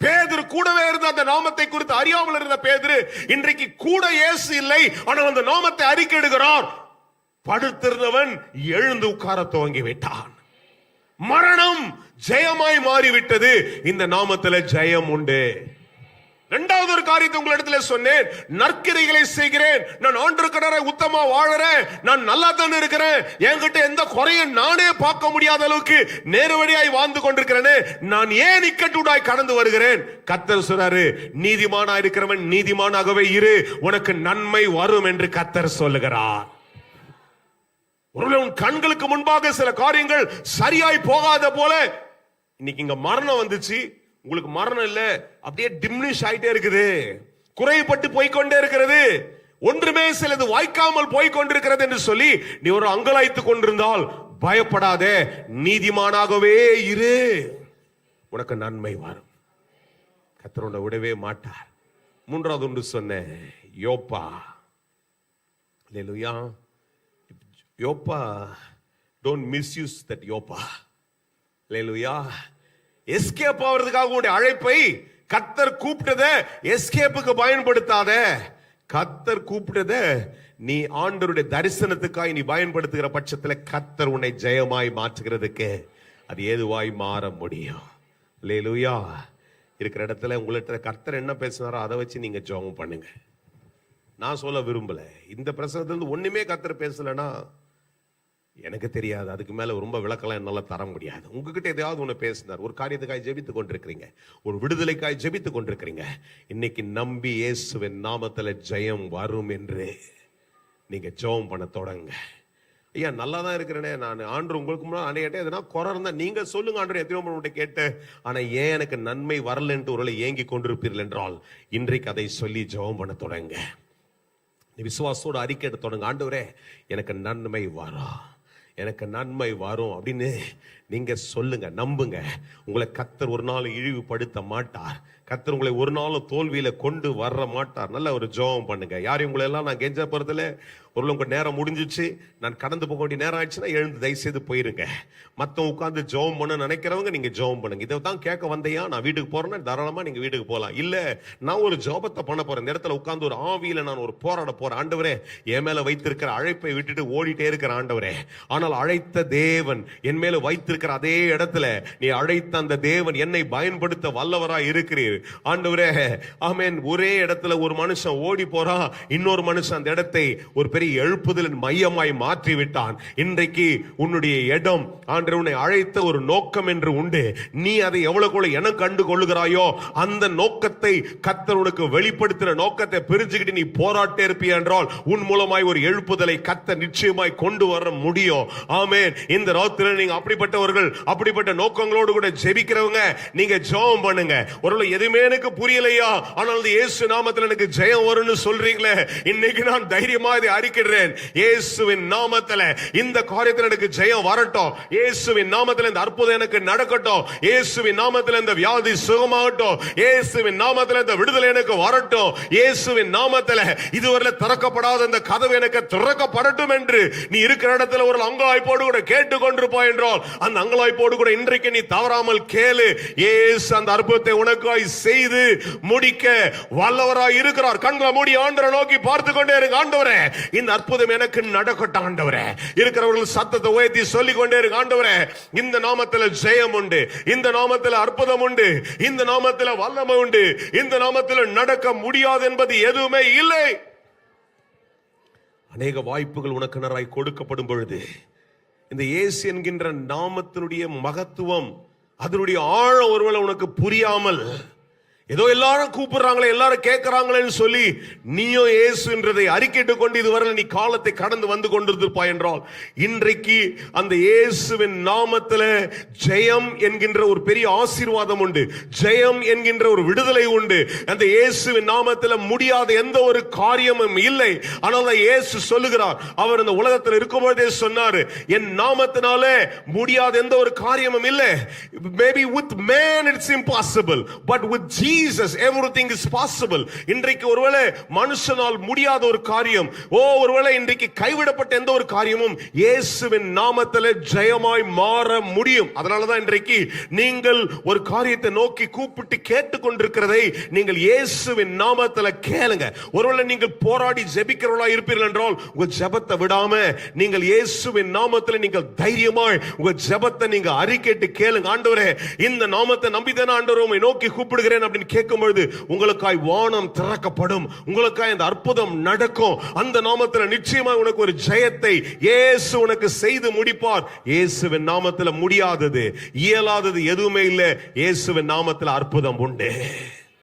A: பேதுரு கூடவே இருந்த அந்த நாமத்தை குறித்து அறியாமல் இருந்த பேதுரு இன்றைக்கு கூட இயேசு இல்லை, ஆனால் அந்த நாமத்தை அறிக்கையிடுகிறார். படுத்திருந்தவன் எழுந்து உட்கார துவங்கி விட்டான். மரணம் ஜெயமாய் மாறிவிட்டது. இந்த நாமத்தில் ஜெயம் உண்டு. இரண்டாவது ஒரு காரியத்தை உங்களிடத்துல சொன்னேன், நற்கிரைகளை செய்கிறேன், நான் ஆண்டவருக்கடரை உத்தமா வாழறேன், நான் நல்லா தான் இருக்கிறேன், என்கிட்ட எந்த குறையும் நானே பார்க்க முடியாத அளவுக்கு நேர்வழியாய் வாழ்ந்து கொண்டிருக்கிறேனே, நான் ஏன் இக்கட்டுடாய் கடந்து வருகிறேன்? கர்த்தர் சொல்றாரு, நீதிமானா இருக்கிறவன் நீதிமானாகவே இரு, உனக்கு நன்மை வரும் என்று கர்த்தர் சொல்லுகிறார். ஒருவேளை உன் கண்களுக்கு முன்பாக சில காரியங்கள் சரியாய் போகாத போல இன்னைக்கு இங்க மரணம் வந்துச்சு, உங்களுக்கு மரணம் இல்ல, அப்படியே டிமினிஷ் ஆயிட்டே இருக்குது, குறைபட்டு போய்கொண்டே இருக்கிறது, ஒன்றுமே சிலது வாய்க்காமல் போய்கொண்டிருக்கிறது என்று சொல்லி நீ ஒரு அங்கலாய்த்து கொண்டிருந்தால் பயப்படாதே, நீதிமானாகவே இரு, உனக்கு நன்மை வரும். கர்த்தர் உன்னை விடவே மாட்டார். மூன்றாவது ஒன்று சொன்னேன், யோப்பா. அல்லேலூயா. யோப்பா, don't misuse that யோப்பா. அல்லேலூயா. எஸ்கேப் ஆவறதுக்காக உன்னுடைய அழைப்பை கர்த்தர் கூப்பிட்டத எஸ்கேப்புக்கு பயன்படுத்தாத. கர்த்தர் கூப்பிட்டத நீ ஆண்டவருடைய தரிசனத்துக்காய் நீ பயன்படுத்துகிற பட்சத்தில் கர்த்தர் உன்னை ஜெயமாய் மாற்றுகிறதுக்கு அது ஏதுவாய் மாற முடியும். அல்லேலூயா. இருக்கிற இடத்துல உங்கள்கிட்ட கர்த்தர் என்ன பேசினாரோ அதை வச்சு நீங்க ஜெபம் பண்ணுங்க. நான் சொல்ல விரும்பல, இந்த பிரசங்கத்திலிருந்து ஒண்ணுமே கர்த்தர் பேசலன்னா எனக்கு தெரியாது, அதுக்கு மேல ரொம்ப விளக்கலாம் என்னால தர முடியாது. உங்ககிட்ட எதையாவது ஒண்ணு பேசினார், ஒரு காரியத்துக்காய் ஜெபித்துக் கொண்டிருக்கிறீங்க, ஒரு விடுதலைக்காய் ஜெபித்துக் கொண்டிருக்கிறீங்க, இன்னைக்கு நம்பி இயேசுவின் நாமத்துல ஜெயம் வரும் என்று நீங்க ஜெபம் பண்ண தொடங்க. ஐயா, நல்லா தான் இருக்கிறேனே, நான் ஆண்டு உங்களுக்கு முன்னாடி கேட்டேன், எதனா குறை இருந்தா நீங்க சொல்லுங்க ஆண்டு, எத்தனையோ முன்னாடி கேட்டேன், ஆனா ஏன் எனக்கு நன்மை வரலன்ட்டு ஒருவேளை ஏங்கி கொண்டிருப்பீர்கள் என்றால் இன்றைக்கு அதை சொல்லி ஜெபம் பண்ண தொடங்க. நீ விசுவாசத்தோட அறிக்கை தொடங்க, ஆண்டவரே எனக்கு நன்மை வரும், எனக்கு நன்மை வரும் அப்படின்னு நீங்க சொல்லுங்க, நம்புங்க. உங்களை கர்த்தர் ஒரு நாள் இழிவுபடுத்த மாட்டார். கர்த்தர் உங்களை ஒரு நாளும் தோல்வியில கொண்டு வர மாட்டார். நல்ல ஒரு ஜெபம் பண்ணுங்க. யாரையும் உங்களை எல்லாம் நான் கெஞ்ச போறதுல ஒரு உங்க நேரம் முடிஞ்சிச்சு, நான் கடந்து போக வேண்டிய நேரம் ஆயிடுச்சுன்னா எழுந்து தயவு செய்து போயிருங்க. மத்தவங்க உட்கார்ந்து ஜெபம் பண்ண நினைக்கிறவங்க நீங்க ஜெபம் பண்ணுங்க. இதை தான் கேட்க வந்தையா, நான் வீட்டுக்கு போறேன்னா தாராளமா நீங்க வீட்டுக்கு போகலாம். இல்ல நான் ஒரு ஜெபத்தை பண்ண போறேன், இந்த இடத்துல உட்கார்ந்து ஒரு ஆவியில நான் ஒரு போராட போறேன், ஆண்டவரே என் மேல வைத்திருக்கிற அழைப்பை விட்டுட்டு ஓடிட்டே இருக்கிற ஆண்டவரே, ஆனால் ஆனால் அழைத்த தேவன் என் மேல வைத்திருக்கிற அதே இடத்துல நீ அழைத்த அந்த தேவன் என்னை பயன்படுத்த வல்லவராய் இருக்கிறீர் ஆண்டவரே. ஆமென். ஒரே இடத்துல ஒரு மனுஷன் ஓடி போறான், இன்னொரு மனுஷன் அந்த இடத்தை ஒரு பெரிய எழுப்புதலின் மையமாய் மாற்றி விட்டான். இன்றைக்கு உன்னுடைய இடம் ஆண்டவர் உன்னை அழைத்த ஒரு நோக்கம் என்று உண்டு. நீ அதை எவ்வளவு என கண்டு கொள்ளுகிறாயோ அந்த நோக்கத்தை கர்த்தர் உனக்கு வெளிப்படுத்துற நோக்கத்தை பிரிஞ்சுக்கிட்டு நீ போராட்டே இருப்பிய என்றால் உன் மூலமாய் ஒரு எழுப்புதலை கர்த்தர் நிச்சயமாய் கொண்டு வர முடியும். ஆமென். இந்த ராத்திரியில் நீங்க அப்படிப்பட்டவர்கள், அப்படிப்பட்ட நோக்கங்களோடு கூட ஜெபிக்கிறவங்க, நீங்க ஜெபம் பண்ணுங்க. ஒருவேளை எதுவுமே எனக்கு புரியலையா, ஆனால் இயேசு நாமத்தில் எனக்கு ஜெயம் வரும்னு சொல்றீங்களே, இன்னைக்கு நான் தைரியமா இதை அறிக்கிறேன். இயேசுவின் நாமத்தில் இந்த காரியத்தில் எனக்கு ஜெயம் வரட்டும். இயேசுவின் நாமத்தில் இந்த அற்புதம் எனக்கு நடக்கட்டும். இயேசுவின் நாமத்தில் இந்த வியாதி சுகமாகட்டும். இயேசுவின் நாமத்தில் இந்த விடுதலை எனக்கு வரட்டும். இயேசுவின் நாமத்தில் இதுவரை திறக்கப்படாத இந்த கதவு எனக்கு திறக்கப்படட்டும் என்று நீ இருக்கிற இடத்துல ஒரு அங்கலாய்ப்போடு கூட கேட்டுக்கொண்டிருப்பாய் என்றால் அந்த அங்கலாய்ப்போடு கூட இன்றைக்கு நீ தவறாமல் கேளு. இயேசு அந்த அற்புதத்தை உனக்காய் செய்து முடிக்க வல்லவராய் இருக்கிறார். கண்களை மூடி ஆண்டவரை நோக்கி பார்த்து கொண்டே இருங்க. ஆண்டவரே, இந்த அற்புதம் எனக்கு நடக்கட்டும். ஆண்டவரே, இருக்கிறவர்கள் சத்தத்தை உயர்த்தி சொல்லிக் கொண்டே இருங்க. ஆண்டவரே, இந்த நாமத்தில் ஜெயம் உண்டு, இந்த நாமத்தில் அற்புதம் உண்டு, இந்த நாமத்தில் வல்லமை உண்டு, இந்த நாமத்தில் நடக்க முடியாது என்பது எதுவுமே இல்லை. அநேக வாய்ப்புகள் உனக்கு நராய் கொடுக்கப்படும் பொழுது இந்த இயேசு என்கின்ற நாமத்தினுடைய மகத்துவம், அதனுடைய ஆழம் ஒருவேளை உனக்கு புரியாமல் ஏதோ எல்லாரும் கூப்பிடுறாங்களே, எல்லாரும் கேட்கிறாங்களேன்னு சொல்லி நீயோ இயேசுன்றதை அறிக்கையிட்டு கொண்டு இதுவரை நீ காலத்தை கடந்து வந்து கொண்டிருப்பாய் என்றால் இன்றைக்கு அந்த இயேசுவின் நாமத்தில் ஜெயம் என்கின்ற ஒரு பெரிய ஆசீர்வாதம் உண்டு, ஜெயம் என்கின்ற ஒரு விடுதலை உண்டு. அந்த இயேசுவின் நாமத்தில் முடியாத எந்த ஒரு காரியமும் இல்லை. ஆனால் இயேசு சொல்லுகிறார், அவர் இந்த உலகத்தில் இருக்கும்போதே சொன்னார், என் நாமத்தினாலே முடியாத எந்த ஒரு காரியமும் இல்லை. Maybe with man it's impossible, but with Jesus everything is possible. இன்றைக்கு ஒருவேளை மனுஷனால் முடியாத ஒரு காரியம், ஒருவேளை இன்றைக்கு கைவிடப்பட்ட எந்த ஒரு காரியமும் இயேசுவின் நாமத்தில் ஜெயமாய் மாற முடியும். அதனாலதான் இன்றைக்கு நீங்கள் ஒரு காரியத்தை நோக்கி கூப்பிட்டு கேட்டுக்கொண்டிருக்கிறதை நீங்கள் இயேசுவின் நாமத்தில் கேளுங்க. ஒருவேளை நீங்கள் போராடி ஜெபிக்கிறவர்களா இருப்பீர்கள் என்றால் உங்க ஜெபத்தை விடாம நீங்கள் இயேசுவின் நாமத்தில் நீங்கள் தைரியமாய் உங்க ஜெபத்தை நீங்க அறிக்கையிட்டு கேளுங்க. ஆண்டவரே, இந்த நாமத்தை நம்பிதானே ஆண்டவரே உம்மை நோக்கி கூப்பிடுகிறேன் அப்படின்னு கேட்கும்போது உங்களுக்காய் வானம் திறக்கப்படும், உங்களுக்காய் அந்த அற்புதம் நடக்கும். அந்த நாமத்தில் நிச்சயமாக உனக்கு ஒரு ஜெயத்தை இயேசு உனக்கு செய்து முடிப்பார். இயேசுவின் நாமத்தில் முடியாதது, இயலாதது எதுவுமே இல்லை. இயேசுவின் நாமத்தில் அற்புதம் உண்டு.